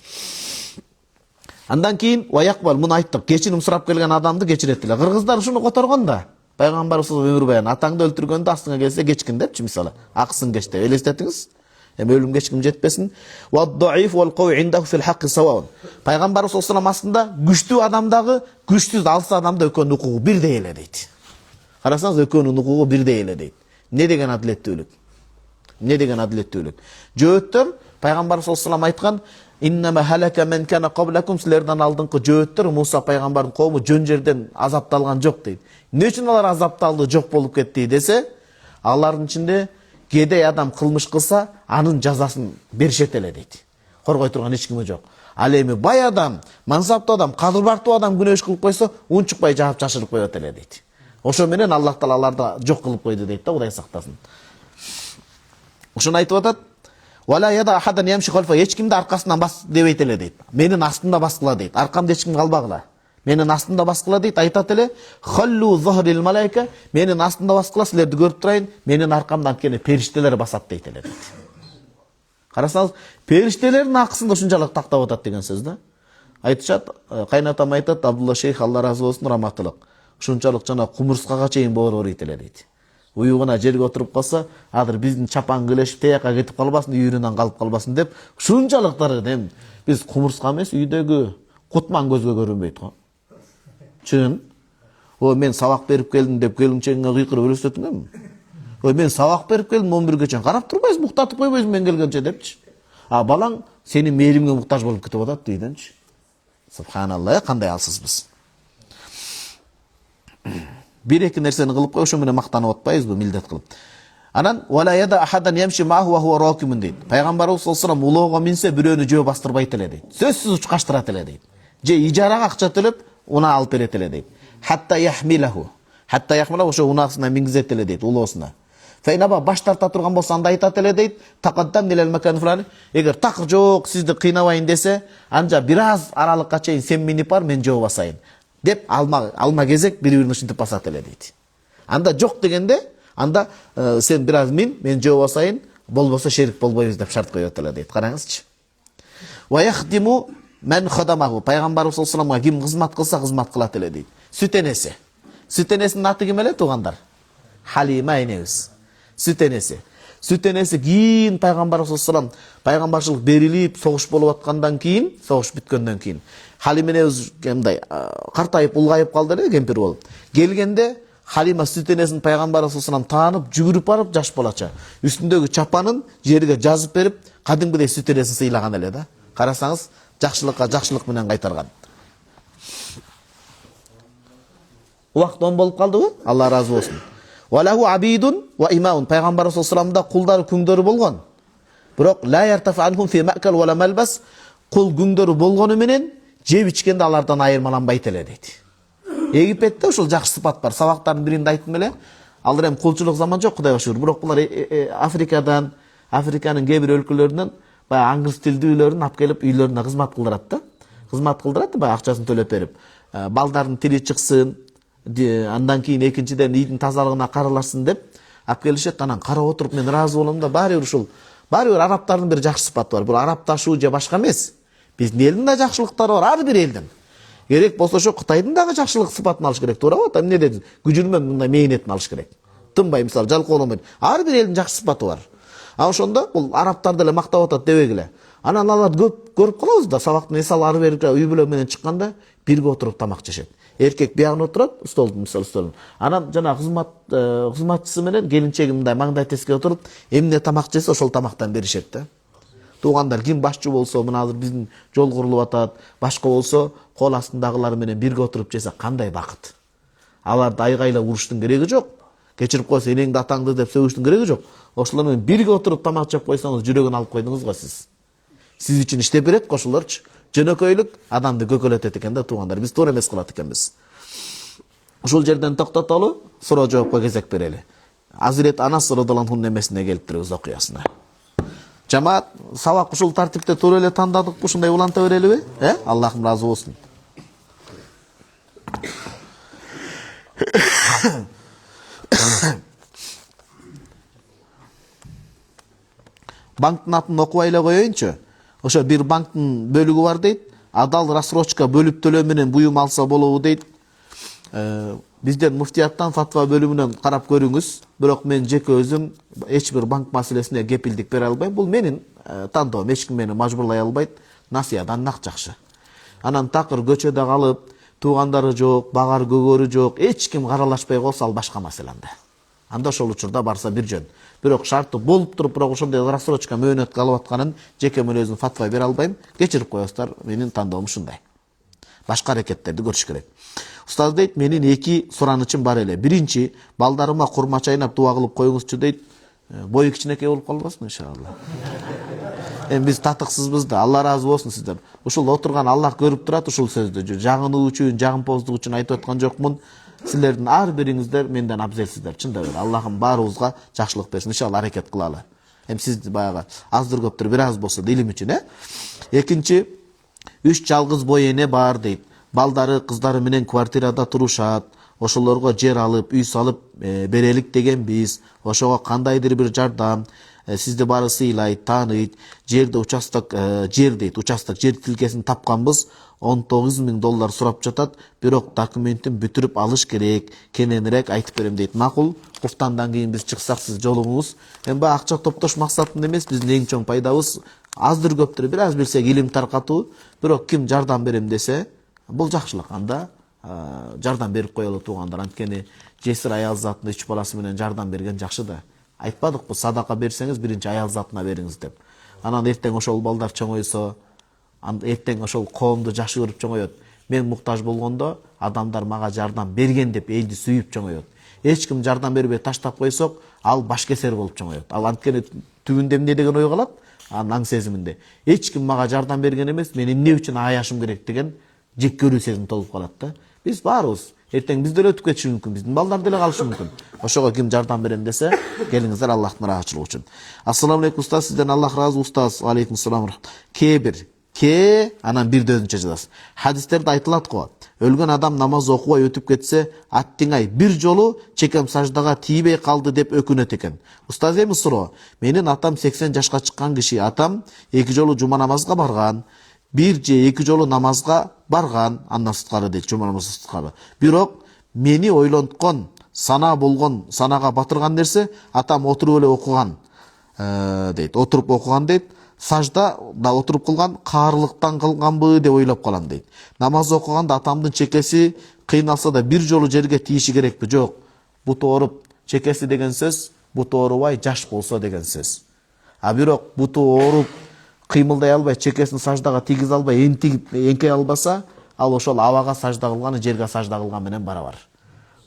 Андан кийин ваякбал, муну айттык, кечирим сурап келген адамды кечирет эле. Кыргыздар ушуну которгон да. Пайгамбарыбыз өмүр баян, атаңды өлтүргөндө астыңа келсе кечкин депчи, мисалы. Аксын кеч деп элестетиңиз. Өлүм кечким жетпесин. Вад-даиф вал-кави индаhu fil haqqi sawa'un. Пайгамбарыбыз саллаллаху алейхи ва саллям астында күчтүү адамдагы, күчсүз алса адамда экөөнүн укугу бирдей эле дейт. Карасаңыз, экөөнүн укугу бирдей эле дейт. Не деген адилеттүүлүк? Не деген адилеттүүлүк? Жөөттөр Пайгамбарыбыз саллаллаху алейхи ва саллям айткан, Иннама халака мен кана qablаkum, силерден алдыңкы жөөттөр Муса пайгамбардын коому жөн жерден азапталган жок дейт. Эмне үчүн алар азапталды, жок болуп кетти десе, алардын ичинде кедей адам кылмыш кылса, анын жазасын беришет эле дейт. Коргой турган эч ким жок. Ал эми бай адам, мансаптуу адам, кадыр бартуу адам күнөөш кылып койсо, унчукпай жаап чашырып коет эле дейт. Ошо менен Аллах Таала аларды жок кылып койду дейт да, Кудай сактасын. Ошону айтып атат. Вала яда ахадан ямши халфа, эч кимди аркасынан бас дебейт эле дейт. Менин астымда баскыла дейт. Аркамда эч ким калбагыла. Менин астымда баскыла дейт. Айтат эле, халлу захрил малайка, менин астымда баскыла, силерди көрүп турайын, менин аркамдан кene периштелер басат дейт эле дейт. Карасаңыз, периштелердин акысын ушунчалык тактап атат деген сөз да. Айтышат, кайнатам айтат, Абдулла шейх Алла разы болсун, раматылык. Ушунчалык жана кумурскага чейин бооройт эле дейт. Уюгуна жерге отуруп калса, азыр биздин чапан кылышып тияка кетип калбасын, үйүрүнөн калып калбасын деп, ушунчалыктар эми биз кумурска эмес, үйдөгү кутман көзгө көрүнбөйт го. Чын. Мен сабак берип келдим деп келинчегиңе кыйкырып өлөсөтүңбү? Мен сабак берип келдим 11ге чейин. Карап турбайсың, муктатып койбойсуң мен келгенче депчи. Балаң сенин мээримге муктаж болуп кетип атат дейденчи. Субханалла, кандай алсызбыз. Bir-эки нерсени кылып кой, ошо менен мактанып атпайбызбы, милдет кылып. Анан вала яда ахадан ямши маху ва хуа ракимун дейт. Пайгамбарыбыз саллаллаху алейхи вассалам улоого минсе бирөөнү жөө бастырбайт эле дейт. Сөзсүз учкаштырат эле дейт. Же ижарага акча төлөп, уна алып берет эле дейт. Хатта яхмилаху. Хатта яхмилаху ошо унасына мингизет эле дейт, улоосуна. Фейнаба баш тарта турган болсо анда айтат эле дейт. Тақаддам нилел макан фулани. Эгер такыр жок, сизди кыйнабайын десе, анжа бир аз аралыкка чейин сен минип бар, мен жөө басайын деп алма кезек бири-бирин ушинтип басат эле дейт. Анда жок дегенде, анда сен бир аз мен жөө басайын, болбосо шерик болбойбуз деп шарт коет эле дейт. Караңызчы. Ва яхдиму мен хадамаху. Пайгамбарыбыз саллаллаху алейхи ва саллям ким кызмат кылса, кызмат кылат эле дейт. Сүт энеси. Сүт энесинин аты ким эле туугандар? Халима энебиз. Сүт энеси. Сүт энеси кийин пайгамбарыбыз саллаллаху алейхи ва саллям пайгамбарчылык берилип, согуш болуп аткандан кийин, согуш бүткөндөн кийин Халима энебиз кемдай картайып, улгайып калды эле, кемпир болуп. Келгенде Халима сүт энесин пайгамбарыбыз саллаллаху алейхи ва саллям таанып, жүгүрүп барып жаш балача үстүндөгү чапанын жерге жазып берип, кадимгидей сүт энесин сыйлаган эле да. Карасаңыз, жакшылыкка жакшылык менен кайтарган. Убакыт он болуп калдыбы? Алла разы болсун. Валаху абидун ва имаун. Пайгамбарыбыз саллаллаху алейхи ва саллямда кулдары, күңдөрү болгон. Бирок ла яртафа анхум фи макал ва малбас. Кул күңдөрү болгону менен жеп ичкенде алардан айырмаланбайт эле дейт. Египетте ушул жакшы сыпат бар. Сабактардын биринде айттым эле. Алар эми кулчулук заман жок, Кудайга шүгүр. Бирок булар Африканын кээ бир өлкөлөрүнөн баягы аңгыз тилдүүлөрүн алып келип үйлөрүнө кызмат кылдырат да. Кызмат кылдырат баягы акчасын төлөп берип. Балдардын тили чыксын, андан кийин экинчиден ийдин тазалыгына каралашсын деп алып келишет. Анан карап отуруп мен ыраазы болом да, баары бир арабтардын бир жакшы сыпаты бар. Бул арабташуу же башка эмес. Биздин элдин да жакшылыктары бар, ар бир элдин. Керек болсо ошо Кытайдын дагы жакшылык сыпатын алыш керек, туурабы? Эмне дедиң? Күжүрмөн мындай мээнетин алыш керек. Тынбай, мисалы, жалкоолонбой. Ар бир элдин жакшы сыпаты бар. Ошондо бул арабтарды эле мактап атат дебегиле. Анан алар көп көрүп калабыз да, сабактын эсал ары бери үй бүлө менен чыкканда бирге отуруп тамак жешет. Эркек биягына отурат, столдун мисалы столун. Анан жана кызматчысы менен келинчеги мындай маңдай теске отуруп, эмне тамак жесе ошол тамактан беришет да. Туугандар ким башчы болсо, мына азыр биздин жол курулуп атат, башка болсо, кол астындагылар менен бирге отуруп жесе кандай бакыт. Аларды айгайлап уруштун кереги жок. Кечирип койсо энеңди атаңды деп сөгүштүн кереги жок. Ошолор менен бирге отуруп тамак жеп койсоңуз жүрөгүн алып койдуңуз го сиз. Сиз үчүн иштеп берет го ошолорчу. Жөнөкөйлүк адамды көкөлөтөт экен да, туугандар. Биз туура эмес кылат экенбиз. Ушул жерден токтотолу, суроо жоопко кезек берели. Азирет Анас радыйаллаху анхунун эмесине келиптиребиз, окуясына. Жамаат, сабак ушул тартипте туура эле тандадыкпы, ушундай уланта берелиби? Аллахым разы болсун. Банктын атын окубай эле коеюнчу. Ошо бир банктын бөлүгү бар дейт. Адал рассрочка бөлүп төлөө менен буюм алса болобу дейт. Бизден муфтияттан фатва бөлүмүнөн карап көрүңүз. Бирок мен жеке өзүм эч бир банк маселесине кепилдик бере албайм. Бул менин тандоом, эч ким мени мажбурлай албайт. Насыядан нак жакшы. Анан такыр көчөдө калып, туугандары жок, багар көгөрү жок, эч ким каралашпай калса ал башка маселе анда. анда ошол учурда барса бир жөн. Бирок шарты болуп туруп, бирок ошондой рассрочка мөөнөткө алып атканын жеке мен өзүм фатва бере албайм. Кечирип коесуздар, менин тандоом ушундай. Башка аракеттерди көрүш керек. Устаз дейт, менин 2 суранычым бар эле. Биринчи, балдарыма курма чайнап дуа кылып коюңузчу дейт. Бою кичинекей болуп калбасын иншалла. Биз татыксызбыз да, Алла разы болсун сизден. Ушул отурган Аллах көрүп турат ушул сөздү. Жагынуу үчүн, жагымпоздук үчүн айтып аткан жокмун. Силердин ар бириңиздер менден абзелсиздер. Чындап эле. Аллахым баарыбызга жакшылык берсин. Иншалла аракет кылалы. Сиз баягы аздыр көптүр бир аз болсо да илим үчүн, Экинчи, 3 жалгыз бой эне бар дейт. Балдары, кыздары менен квартирада турушат. Ошолорго жер алып, үй салып берелик дегенбиз. Ошого кандайдыр бир жардам, сизди баары сыйлайт, тааныйт. Жерде участок, жер дейт, участок жер тилкесин тапканбыз. $19,000 сурап жатат. Бирок документин бүтүрүп алыш керек. Кененирээк айтып берем дейт. Макул, куфтандан кийин биз чыксак сиз жолуңуз. Эми акча топтош максатында эмес, биздин эң чоң пайдабыз аздыр көптүр бир аз билсек илим таркатуу. Бирок ким жардам берем десе, бул жакшылык. Анда жардам берип коелу туугандар. Анткени жесир аял затына 3 баласы менен жардам берген жакшы да. Айтпадыкпы, садака берсеңиз биринчи аял затына бериңиз деп. Анан эртең ошол балдар чоңойсо, эртең ошол коомду жакшы көрүп чоңоет. Мен муктаж болгондо адамдар мага жардам берген деп элди сүйүп чоңоет. Эч ким жардам бербей таштап койсок, ал башкесер болуп чоңоет. Ал анткени түбүндө эмне деген ой калат? Аң сезиминде. Эч ким мага жардам берген эмес, мен эмне үчүн аяшым керек деген жек көрүү сезим толуп калат да. Биз баарыбыз эртең биз деле өтүп кетиши мүмкүн, биздин балдар деле калышы мүмкүн. Ошого ким жардам берем десе, келиңиздер Аллахтын ыраазычылыгы үчүн. Ассаламу алейкум устаз, сизден Аллах разы устаз. Алейкум салам. Анан бир дөзүнчө жазасыз. Хадистерде айтылат го. Өлгөн адам намаз окубай өтүп кетсе, аттиңай бир жолу чекем саждага тийбей калды деп өкүнөт экен. Устаз эми суроо. Менин атам 80 жашка чыккан киши. Атам 2 жолу жума намазга барган. 1 же 2 жолу намазга барган, андан сырткары дейт, жума намазга сырткары. Бирок мени ойлонткон, сана болгон, санага батырган нерсе, атам отуруп эле окуган дейт. Отуруп окуган дейт. Сажда да отуруп кылган, каарылыктан кылганбы деп ойлоп калам дейт. Намаз окуганда атамдын чекеси кыйналса да бир жолу жерге тийиши керекпи? Жок. Буту ооруп, чекеси деген сөз, буту оорубай жаш болсо деген сөз. А бирок буту ооруп, кыймылдай албай, чекесин саждага тийгизе албай, эңкей албаса, ал ошол абага сажда кылганы жерге сажда кылган менен барабар.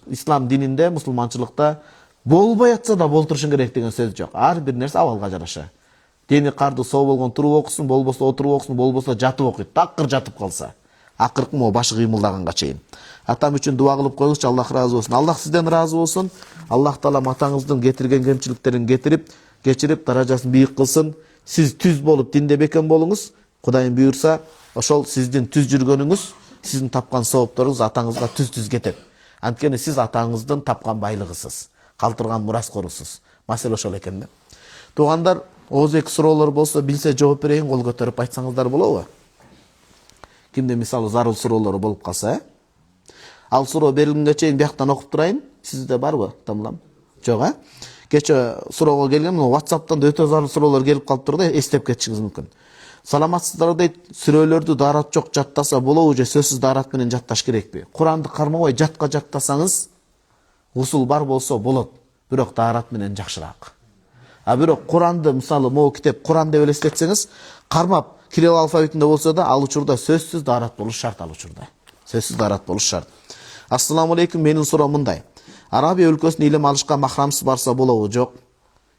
Ислам дининде, мусулманчылыкта болбой атса да болтурушун керек деген сөз жок. Ар бир нерсе абалга жараша. Дени карды соо болгон туруп окусун, болбосо отуруп окусун, болбосо жатып окуйт. Такыр жатып калса, акыркы могу башы кыймылдаганга чейин. Атам үчүн дуа кылып коюңузчу, Аллах разы болсун. Аллах сизден разы болсун. Аллах таала атаңыздын кетирген кемчиликтерин кечирип, даражасын бийик кылсын. Сиз түз болуп динде бекен болуңуз. Кудайым буйрса, ошол сиздин түз жүргөнүңүз, сиздин тапкан соопторуңуз атаңызга түз кетет. Анткени сиз атаңыздын тапкан байлыгысыз, калтырган мураскорусуз. Маселе ошол экен да. Туугандар, оозеки суроолор болсо билсе жооп берейин, кол көтөрүп айтсаңыздар болобу? Кимде мисалы зарыл суроолору болуп калса, Ал суроо берилгенге чейин бияктан окуп турайын. Сизде барбы? Тамлам. Жок, Кече суроого келген, WhatsApp'tan да өтө зарыл суроолор келип калыптыр да, эстеп кетишиңиз мүмкүн. Саламатсыздар дейт, сүрөлөрдү дарат жок жаттаса болобу же сөзсүз дарат менен жатташ керекпи? Куранды кармабай жатка жаттасаңыз, усул бар болсо болот, бирок дарат менен жакшыраак. А бирок Куранды, мисалы, могу китеп Куран деп элестетсеңиз, кармап кирилл алфавитинде болсо да, ал учурда сөзсүз дарат болуш шарт, ал учурда. Сөзсүз дарат болуш шарт. Ассаламу алейкум, менин суроом мындай. Арабия өлкөсүнө илим алышка махрамсыз барса болобу? Жок.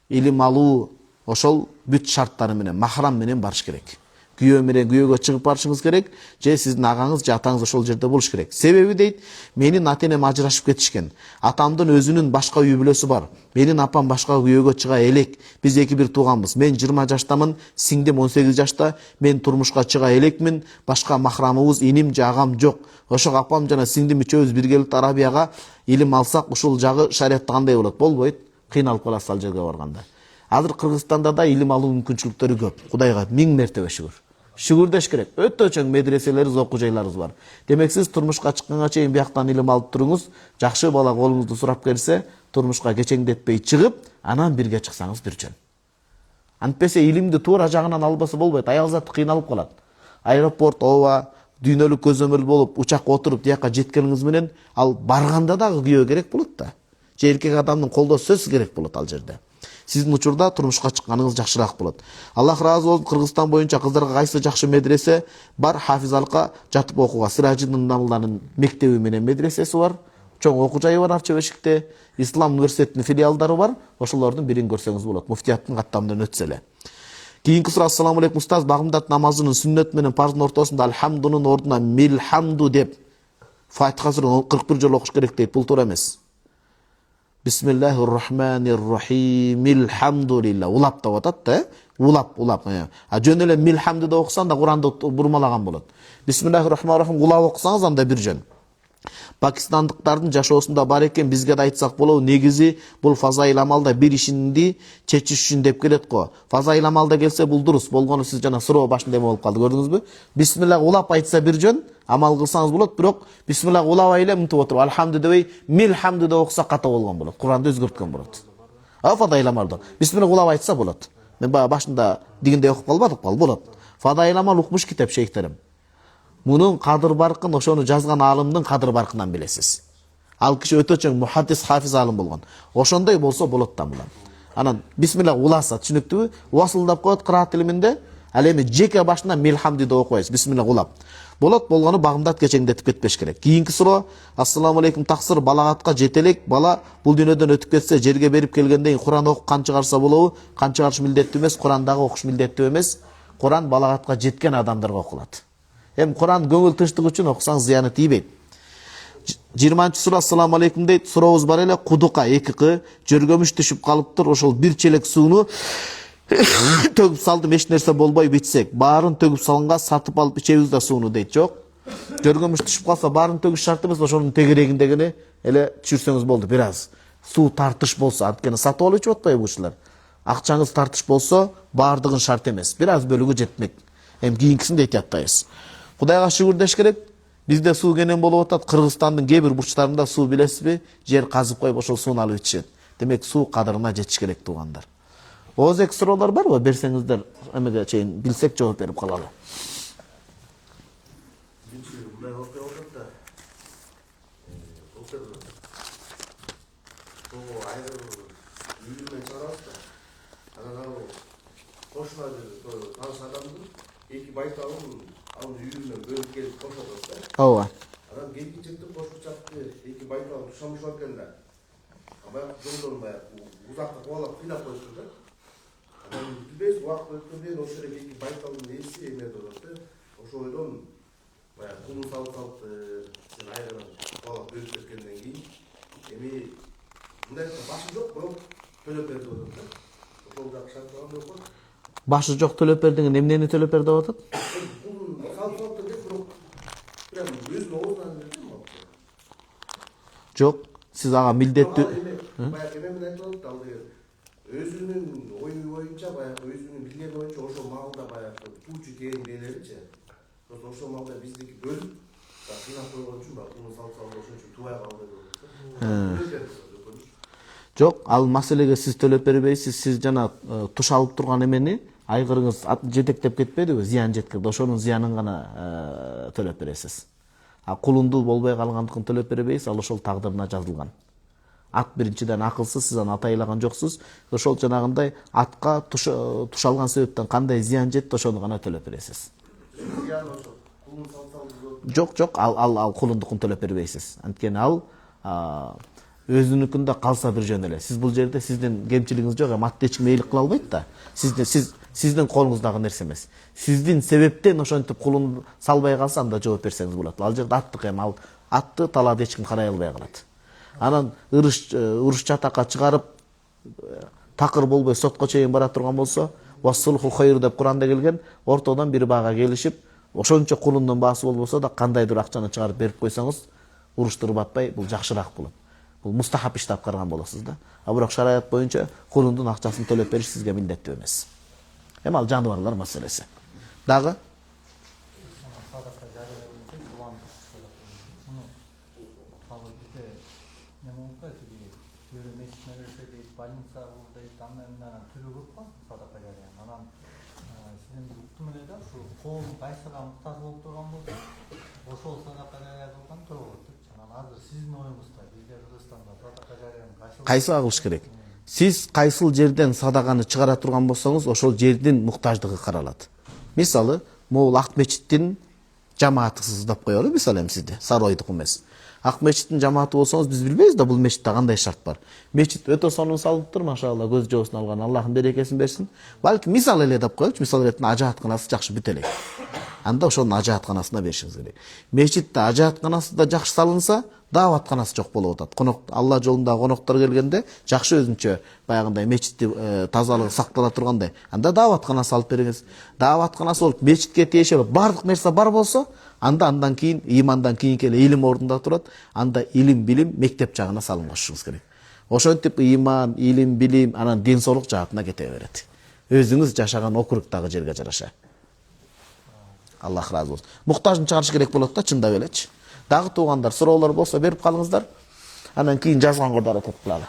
Илим алуу ошол бүт шарттары менен, махрам менен барыш керек. Күйөө менен күйөөгө чыгып барышыңыз керек, же сиздин агаңыз же атаңыз ошол жерде болуш керек. Себеби дейт, менин ата-энем ажырашып кетишкен. Атамдын өзүнүн башка үй бүлөсү бар. Менин апам башка күйөөгө чыга элек. Биз эки бир тууганбыз. Мен 20 жаштамын, сиңдим 18 жашта. Мен турмушка чыга элекмин. Башка махрамыбыз, иним же агам жок. Ошо апам жана сиңдим үчөөбүз биргеликте Арабияга илим алсак, ушул жагы шариятта кандай болот? Болбойт. Кыйналып каласыз ал жерге барганда. Азыр Кыргызстанда да илим алуу мүмкүнчүлүктөрү көп. Кудайга 1000 мертебе шүгүр. Шүгүр деш керек. Өтө чоң медреселерибиз, окуу жайларыбыз бар. Демек сиз турмушка чыкканга чейин бияктан илим алып туруңуз. Жакшы бала колуңузду сурап келсе, турмушка кечеңдетпей чыгып, анан бирге чыксаңыз бүрчөн. Антпесе илимди туура жагынан албаса болбойт. Аял заты кыйналып калат. Аэропорт ооба, дүйнөлүк көзөмөл болуп, учакка отуруп, тияка жеткениңиз менен ал барганда дагы күйөө керек болот да. же эркек адамдын колдоо сөзсүз керек болот ал жерде. Сиздин учурда турмушка чыкканыңыз жакшыраак болот. Аллах разы болсун. Кыргызстан боюнча кыздарга кайсы жакшы медресе бар? Хафизалыкка жатып окууга Сиражиддин Намылданын мектеби менен медресеси бар. Чоң окуу жайы бар Арча Бешикте. Ислам университетинин филиалдары бар. Ошолордун бирин көрсөңүз болот. Муфтияттын каттамынан өтсө эле. Кийинки суроо: Ассаламу алейкум устаз, багымдат намазынын сүннөт менен парздын ортосунда альхамдунун ордуна милхамду деп Фатиха сураны 41 жолу окуш керек дейт. Бул туура эмес. Бисмиллахир-рахманир-рахим. Милхамдулилла. Улап деп атат да. Улап. А жөн эле милхамду деп окусаң да Куранды бурмалаган болот. Бисмиллахир-рахманир-рахим улап окусаңыз анда бир жөн. Пакистандыктардын жашоосунда бар экен, бизге да айтсак болобу. Негизи бул фазаил амалда бир ишинди чечиш үчүн деп келет го. Фазаил амалда келсе бул дурус. Болгону сиз жана суроо башында эме болуп калды, көрдүңүзбү? Бисмиллах улап айтса бир жөн, амал кылсаңыз болот, бирок бисмиллах улабай эле мынтип отуруп альхамду дебей милхамду деп окуса ката болгон болот. Куранды өзгөрткөн болот. Фазаил амалда бисмиллах улап айтса болот. Мен баа башында дигиндей окуп калбадык бал, болот. Фазаил амал укмуш китеп шейхтерим. Мунун кадыр баркын ошону жазган алымдын кадыр баркынан билесиз. Ал киши өтө чоң мухаддис, хафиз алым болгон. Ошондой болсо болот да мына. Анан бисмиллах уласа, түшүнүктүүбү? Уасылдап коет кыраат илиминде. Ал эми жеке башына милхамди деп окуйбайсыз. Бисмиллах улап. Болот, болгону багымдат кечеңдетип кетпеш керек. Кийинки суроо: Ассаламу алейкум таксыр, балагатка жетелек бала бул дүйнөдөн өтүп кетсе, жерге берип келгенден кийин Куран окуп кан чыгарса болобу? Кан чыгарыш милдеттүү эмес, Курандагы окуш милдеттүү эмес. Куран балагатка жеткен адамдарга окулат. Эми Куран көңүл тынчтык үчүн окусаң зыяны тийбейт. 20-суроо: Ассаламу алейкум дейт. Сурообуз бар эле. Кудука 2 жөргөмүш түшүп калыптыр. Ошол бир челек сууну төгүп салдым, эч нерсе болбой битсек, баарын төгүп салганга сатып алып ичебиз да сууну дейт. Жок. Жөргөмүш түшүп калса баарын төгүш шарт эмес, ошонун тегерегиндегини эле түшүрсөңүз болду. Бир аз суу тартыш болсо, анткени сатып алып ичип атпайбы ушулар. Акчаңыз тартыш болсо, баардыгын шарт эмес. Бир аз бөлүгү жетмек. Эми кийинкисин дейт аттайбыз. Кудайга шүгүр деш керек. Бизде суу кенен болуп атат. Кыргызстандын кээ бир бурчтарында суу билесизби? Жер казып коюп ошол сууну алып ичишет. Демек суу кадырына жетиш керек туугандар. Оозек суроолор барбы? Берсеңиздер, эмеге чейин билсек жооп берип калалы. Ооба. Анан кийинки жыктын кошко чапты эки байтал тушамышып экен да. Баягы жолдон баягы узакка кубалап кыйнап коюптур да. Анан билбейбиз убакыт өткөндөн кийин ошол эле эки байталдын ээси эме болот да. Ошол бойдон баягы кулун салып сен айрынан кубалап бөлүп кеткенден кийин эми мындай башы жок, бирок төлөп берди деп атат да. Ошол жак шарттаган болуп калат. Башы жок төлөп бердиң, эмнени төлөп берди деп атат? Кулун салып деп бирок прям өзүнүн оозунан берди. Жок, сиз ага милдеттүү. Баягы эме менен айтып атат, ал деген өзүнүн ою боюнча, баягы өзүнүн билгени боюнча ошол маалда баягы туучу тээни ээлеричи. Просто ошол маалда биздики бөлүп, кыйнап койгон үчүн баягы кулун салып ошон үчүн тубай калды деп атат. Жок, ал маселеге сиз төлөп бербейсиз. Сиз жана туш алып турган эмени айгырыңыз жетектеп кетпедиби? Зыян жеткирди. Ошонун зыянын гана төлөп бересиз. А кулунду болбой калгандыкын төлөп бербейсиз, ал ошол тагдырына жазылган. Ат биринчиден акылсыз, сиз аны атайлаган жоксуз. Ошол жанагындай атка туш алган себептен кандай зыян жетти, ошону гана төлөп бересиз. Жок, ал кулундукун төлөп бербейсиз. Анткени ал өзүнүкүндө калса бир жөн эле. Сиз бул жерде сиздин кемчилигиңиз жок, атты эч ким эйлик кыла албайт да. Сиздин колуңуздагы нерсе эмес. Сиздин себептен ошентип кулун салбай калса, анда жооп берсеңиз болот. Ал жерде аттык эми, ал атты талаада эч ким карай албай калат. Анан уруш чатакка чыгарып такыр болбой сотко чейин бара турган болсо, вассулху хайр деп Куранда келген, ортодон бир баага келишип, ошончо кулундун баасы болбосо да кандайдыр акчаны чыгарып берип койсоңуз, уруштуруп батпай, бул жакшыраак болот. Бул мустахап ишти аткарган болосуз да. А бирок шарият боюнча кулундун акчасын төлөп бериш сизге милдеттүү эмес. Эми ал жаныбарлар маселеси. Дагы ошол садака жарыя кылган турат. Анан азыр сиздин оюңузда бизде Кыргызстанда садака жарыянын кайсы кайсыга кылыш керек? Сиз кайсыл жерден садаганы чыгара турган болсоңуз, ошол жердин муктаждыгы каралат. Мисалы, могул Ак мечиттин жамаатысыз деп коелу, мисалы эми сизде, Саройдук эмес. Ак мечиттин жамааты болсоңуз, биз билбейбиз да бул мечитте кандай шарт бар. Мечит өтө сонун салыныптыр, машалла, көз жоосун алган, Аллахым берекесин берсин. Балки мисал эле деп коелучу, мисал ретинде ажаатканасы жакшы бүт элек. Анда ошонун ажаатканасына беришиңиз керек. Мечитте ажаатканасы да жакшы салынса, дааватканасы жок болуп атат. Конок Алла жолундагы коноктор келгенде жакшы өзүнчө баягындай мечитти тазалыгы сактала тургандай, анда дааватканасы алып бериңиз. Дааватканасы болуп мечитке тиешелүү бардык нерсе бар болсо, анда андан кийин имандан кийинки эле илим ордунда турат. Анда илим, билим мектеп жагына салым кошушуңуз керек. Ошентип иман, илим, билим анан ден соолук жаатына кете берет. Өзүңүз жашаган округдагы жерге жараша. Аллах разы болсун. Муктажын чыгарыш керек болот да, чындап элечи. Дагы туугандар суроолор болсо берип калыңыздар. Анан кийин жазганга да аракет кылалы.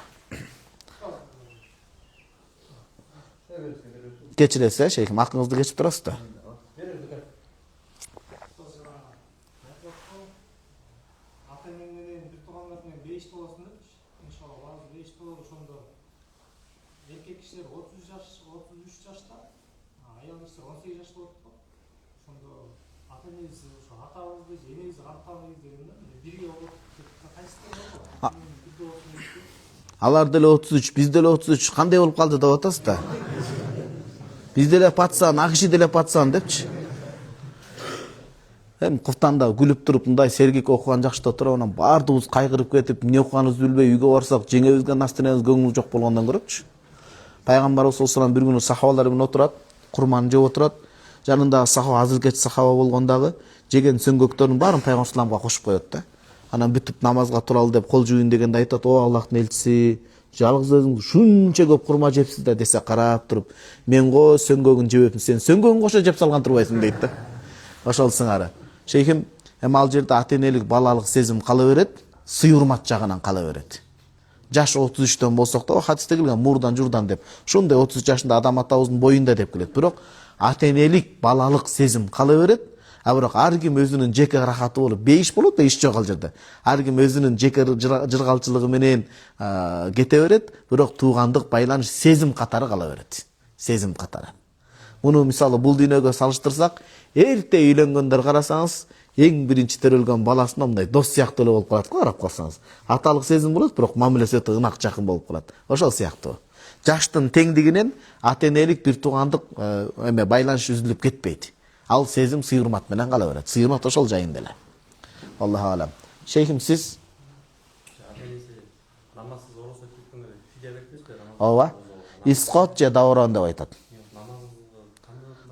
Кечиресиз, шейхим, акыңызды кечип турасыз да. Erkek kişiler 30 yaş, 33 yaşta, ayol kişiler 18 yaşta olup da, şunda ata-enesi, şu atabızdı, jenebizdi, kanıtabızdı degende, birge olup, kayсысы болду? Бирде болсун дейт. Алар деле 33, биз деле 33, кандай болуп калды деп атасыз да. Биз деле патсан, ак киши деле патсан депчи. Эми куфтанда күлүп туруп мындай сергек окуган жакшыта туруп, анан баардыгыбыз кайгырып кетип, эмне окуганыбызды билбей үйгө барсак, жеңебизге настроениябыз көңүл жок болгондон көрөчү. Пайгамбарыбыз саллаллаху алейхи бир күнү сахабалар менен отурат, курманы жеп отурат. Жанындагы сахаба азыркеч сахаба болгондагы жеген сөңгөктөрдүн баарын пайгамбар салламга кошуп коет да. Анан бүтүп намазга туралы деп кол жууйн дегенде айтат: "О Аллахтын элчиси, жалгыз өзүңүз шунча көп курма жепсиз да" десе, карап туруп, "Мен го сөңгөгүн жебепмин, сен сөңгөгүн кошо жеп салган турбайсың" дейт да. Ошол сыңары. Шейхим, эми ал жерде ата-энелик, балалык сезим кала берет, сый-урмат жагынан кала берет. Жаш 33-төн болсок да, хадисте келген мурдан журдан деп. Ушундай 30 жашында адам атабыздын боюнда деп келет. Бирок ата-энелик, балалык сезим кала берет. А бирок ар ким өзүнүн жеке рахаты болуп, бейиш болот да, иш жок ал жерде. Ар ким өзүнүн жеке жыргалчылыгы менен кете берет, бирок туугандык байланыш сезим катары кала берет. Сезим катары. Муну мисалы бул дүйнөгө салыштырсак, эрте үйлөнгөндөр карасаңыз, эң биринчи төрөлгөн баласына мындай дос сыяктуу эле болуп калат го, карап калсаңыз. Аталык сезим болот, бирок мамилеси өтө ынак, жакын болуп калат. Ошол сыяктуу. Жаштын теңдигинен ата-энелик бир туугандык эме байланыш үзүлүп кетпейт. Ал сезим сый-урмат менен кала берет. Сый-урмат ошол жайында эле. Аллаху алам. Шейхим, сиз намазсыз оруз өткөнгө фидия бербейсизби? ооба, исқот же дауран деп айтат.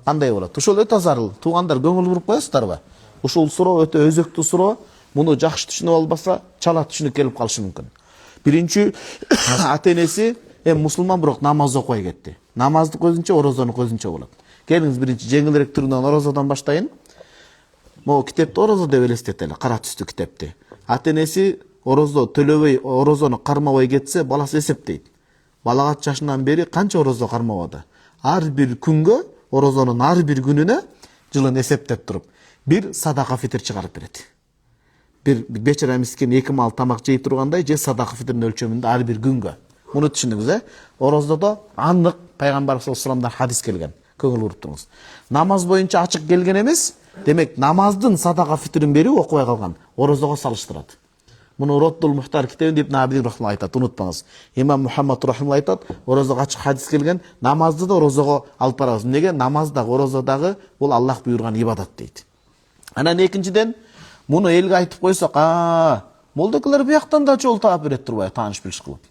Кандай болот? Ушул өтө зарыл. Туугандар көңүл буруп коесуздарбы? Ушул суроо өтө өзөктүү суроо. Муну жакшы түшүнүп албаса, чала түшүнүп келип калышы мүмкүн. Биринчи, ата-энеси мусулман, бирок намаз окуй кетти. Намаздык өзүнчө, орозонук өзүнчө болот. Келиңиз биринчи жеңилирээк түрүнөн орозодон баштайын. Могу китепти орозо деп элестетели, кара түстүү китепти. Ата-энеси орозо төлөбөй, орозону кармабай кетсе, баласы эсептейт. Балагат жашынан бери канча орозо кармабады? Ар бир күнгө, орозонун ар бир күнүнө жылын эсептеп туруп, бир садака фитр чыгарып берет. Бир бечара мискен 2 мал тамак жей тургандай, же садака фитрдин өлчөмүндө ар бир күнгө. Муну түшүндүңүз, Орозодо анык пайгамбар саллаллаху алейхи вассаламдан хадис келген. Көңүл буруп туруңуз. Намаз боюнча ачык келген эмес, демек намаздын садака фитрин берүү окубай калган, орозого салыштырат. Муну Роддул Мухтар китебинде Ибн Абидин рахмаллаху айтат, унутпаңыз. Имам Мухаммад рахмаллаху айтат, орозого ачык хадис келген, намазды да орозого алып барабыз. Неге? Намаз да орозодагы бул Аллах буйрган ибадат дейт. Анан экинчиден, муну элге айтып койсок, молдокулар бияктан да жол таап берет турбайбы, тааныш билиш кылып.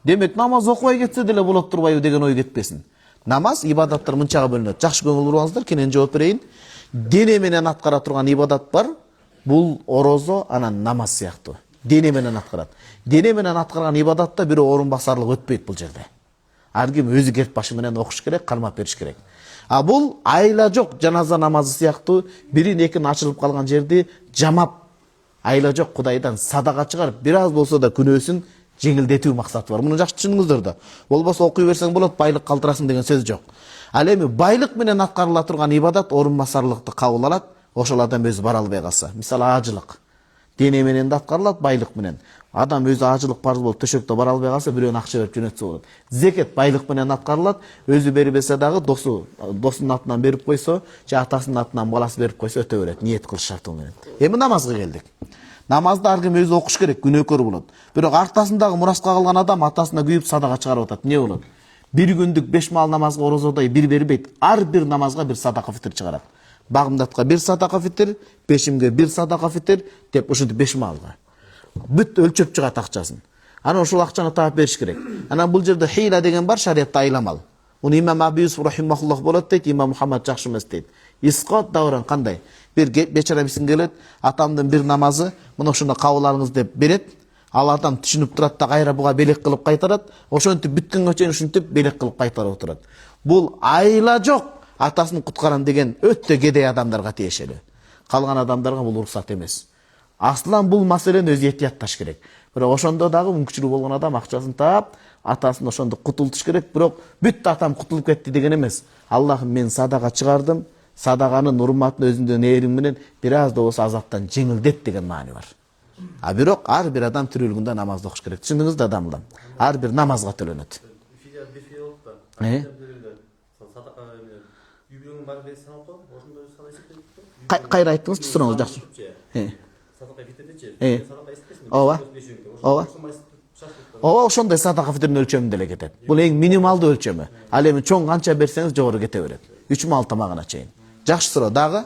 Демек намаз окубай кетсе деле болот турбайбы деген ой кетпесин. Намаз, ибадаттар мынчага бөлүнөт. Жакшы көңүл буруңуздар, кенен жооп берейин. Дене менен аткара турган ибадат бар. Бул орозо, анан намаз сыяктуу. Дене менен аткарат. Дене менен аткарган ибадатта бирөө орун басарлык өтпөйт бул жерде. Ар ким өзү керт башы менен окуш керек, кармап бериш керек. А бул айла жок жаназа намазы сыяктуу, бирин экин ачылып калган жерди жамап, айла жок Кудайдан садака чыгарып, бир аз болсо да күнөөсүн жеңилдетүү максаты бар. Муну жакшы түшүнүңүздөр да. Болбосо окуй берсең болот, байлык калтырасың деген сөз жок. Ал эми байлык менен аткарыла турган ибадат орун басарлыкты кабыл алат, ошол адам өзү бара албай калса. Мисалы ажылык. Дене менен да аткарылат, байлык менен. Адам өзү ажылык парыз болуп төшөктө бара албай калса, бирөөнүн акча берип жөнөтсө болот. Зекет байлык менен аткарылат, өзү бербесе дагы досунун атынан берип койсо, же атасынын атынан баласы берип койсо өтө берет, ниет кылыш шарты менен. Эми намазга келдик. Намазды ар ким өзү окуш керек, күнөөкөр болот. Бирок артасындагы мураска калган адам атасына күйүп садага чыгарып атат. Эмне болот? Bir gündük 5 mal namazga orozodayı bir berбейт. Ар bir namazga bir sadaka fitr çıgarat. Bagımdatga bir sadaka fitr, peşimge bir sadaka fitr, dep uşuntu 5 malga. Бүт өлчөп чыгат акчасын. Ана ошол акчаны таап бериш керек. Ана бул жерде хила деген бар, шариятта айламал. Муну имам Абу Юсуф рахимахуллах болот дейт, имам Мухаммад жакшы эмес дейт. Исқот давран кандай? Bir бечара бисин келет, атамдын bir намазы, мына ошондо кабыл алыңыз деп берет. Ал адам түшүнүп турат да кайра буга белек кылып кайтарат. Ошентип бүткөнгө чейин ушинтип белек кылып кайтарып отурат. Бул айла жок, атасын куткарам деген өтө кедей адамдарга тиешелүү. Калган адамдарга бул уруксат эмес. Аслан бул маселени өзү этиятташ керек. Бирок ошондо дагы мүмкүнчүлүгү болгон адам акчасын таап, атасын ошондо кутултуш керек. Бирок бүт атам кутулуп кетти деген эмес. Аллахым мен садага чыгардым, садаганын урматын өзүндүн ээрим менен бир аз да болсо азаптан жеңилдет деген маани бар. А бирок ар бир адам тирүүлүгүндө намазды окуш керек. Түшүндүңүз да адамлам? Ар бир намазга төлөнөт. Кайра айттыңыз, түсүрөңүз жакшы. Ооба. Ооба. Ооба, ошондой садака фитрдин өлчөмүндө эле кетет. Бул эң минималдуу өлчөмү. Ал эми чоң канча берсеңиз жогору кете берет. 3 мал тамагына чейин. Жакшы суроо дагы.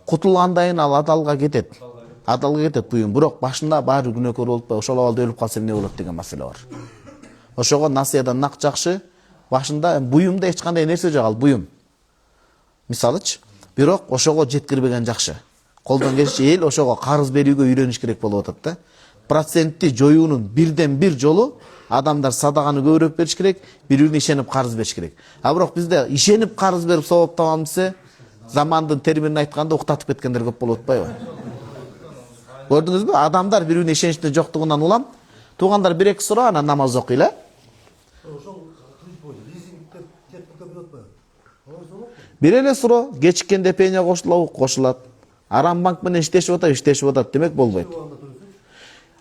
Кутулгандайын ал адалга кетет. Адалга кетет буюм. Бирок башында баары күнөөкөр болуп, ошол абалда өлүп калса эмне болот деген маселе бар. Ошого насыядан нак жакшы. Башында буюмда эч кандай нерсе жок, ал буюм. Мисалычы, бирок ошого жеткирбеген жакшы. Колдон келиши эл ошого карыз берүүгө үйрөнүш керек болуп атат да. Процентти жоюунун бирден бир жолу адамдар садаганы көбүрөөк бериш керек, бири-бирине ишенип карыз бериш керек. А бирок бизде ишенип карыз берип сооп табам десе, замандын терминин айтканда уктатып кеткендер көп болуп атпайбы? Көрдүңүзбү? Адамдар бири-бирине ишеничтин жоктугунан улам, туугандар 1-2 суроо анан намаз окуйла. Бир эле суроо, кечиккенде пеня кошулат. Арам банк менен иштешип атат, демек болбойт.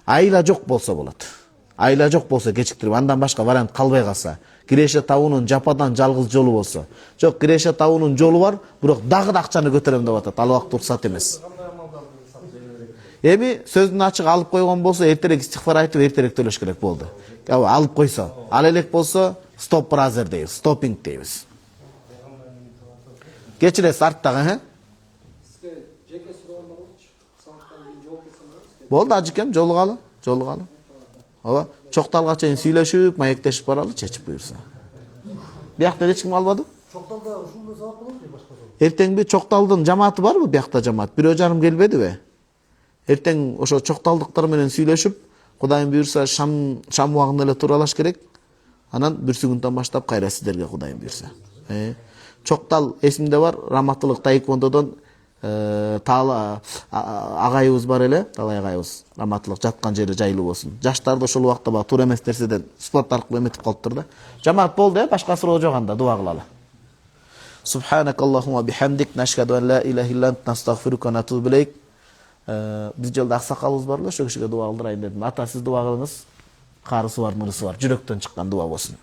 Айла жок болсо болот. Айла жок болсо кечиктирип, андан башка вариант калбай калса, киреше табуунун жападан жалгыз жолу болсо. Жок, киреше табуунун жолу бар, бирок дагы да акчаны көтөрөм деп атат. Ал убакыт уруксат эмес. Эми сөздүн ачык алып койгон болсо, эртерээк истигфар айтып, эртерээк төлөш керек болду. Алып койсо, ал элек болсо, стоп бразер дейбиз, стопинг дейбиз. Кечиресиз арттагы, болду ажыкем, жолугалы. Ооба, чокталга чейин сүйлөшүп, маектешип баралы, чечип буйрса. Биякта эч ким албады? Чокталда ушундай сабак болот башка. Эртеңби чокталдын жамааты барбы биякта жамаат? 1,5 келбедиби? Эртең ошо чокталдыктар менен сүйлөшүп, Кудайым буйрса шам убагында эле туралаш керек. Анан бүрсүгүндөн баштап кайра сиздерге Кудайым буйрса. Чоктал эсимде бар, Раматылык таеквондодон агайыбыз бар эле, талай агайыбыз. Раматылык жаткан жери жайлуу болсун. Жаштарды ошол убакта баа туура эмес нерседен спорт аркылуу эметип калыптыр да. Жамаат болду, башка суроо жок анда, дуа кылалы. Субханакаллахумма бихамдик, нашхаду ан ла илаха илля анта, настагфирука ва натубу илейк. Биз жолдо аксакалыбыз бар эле, ошол кишиге дуа кылдырайын дедим. Ата, сиз дуа кылыңыз. Карысы бар, мырысы бар, жүрөктөн чыккан дуа болсун.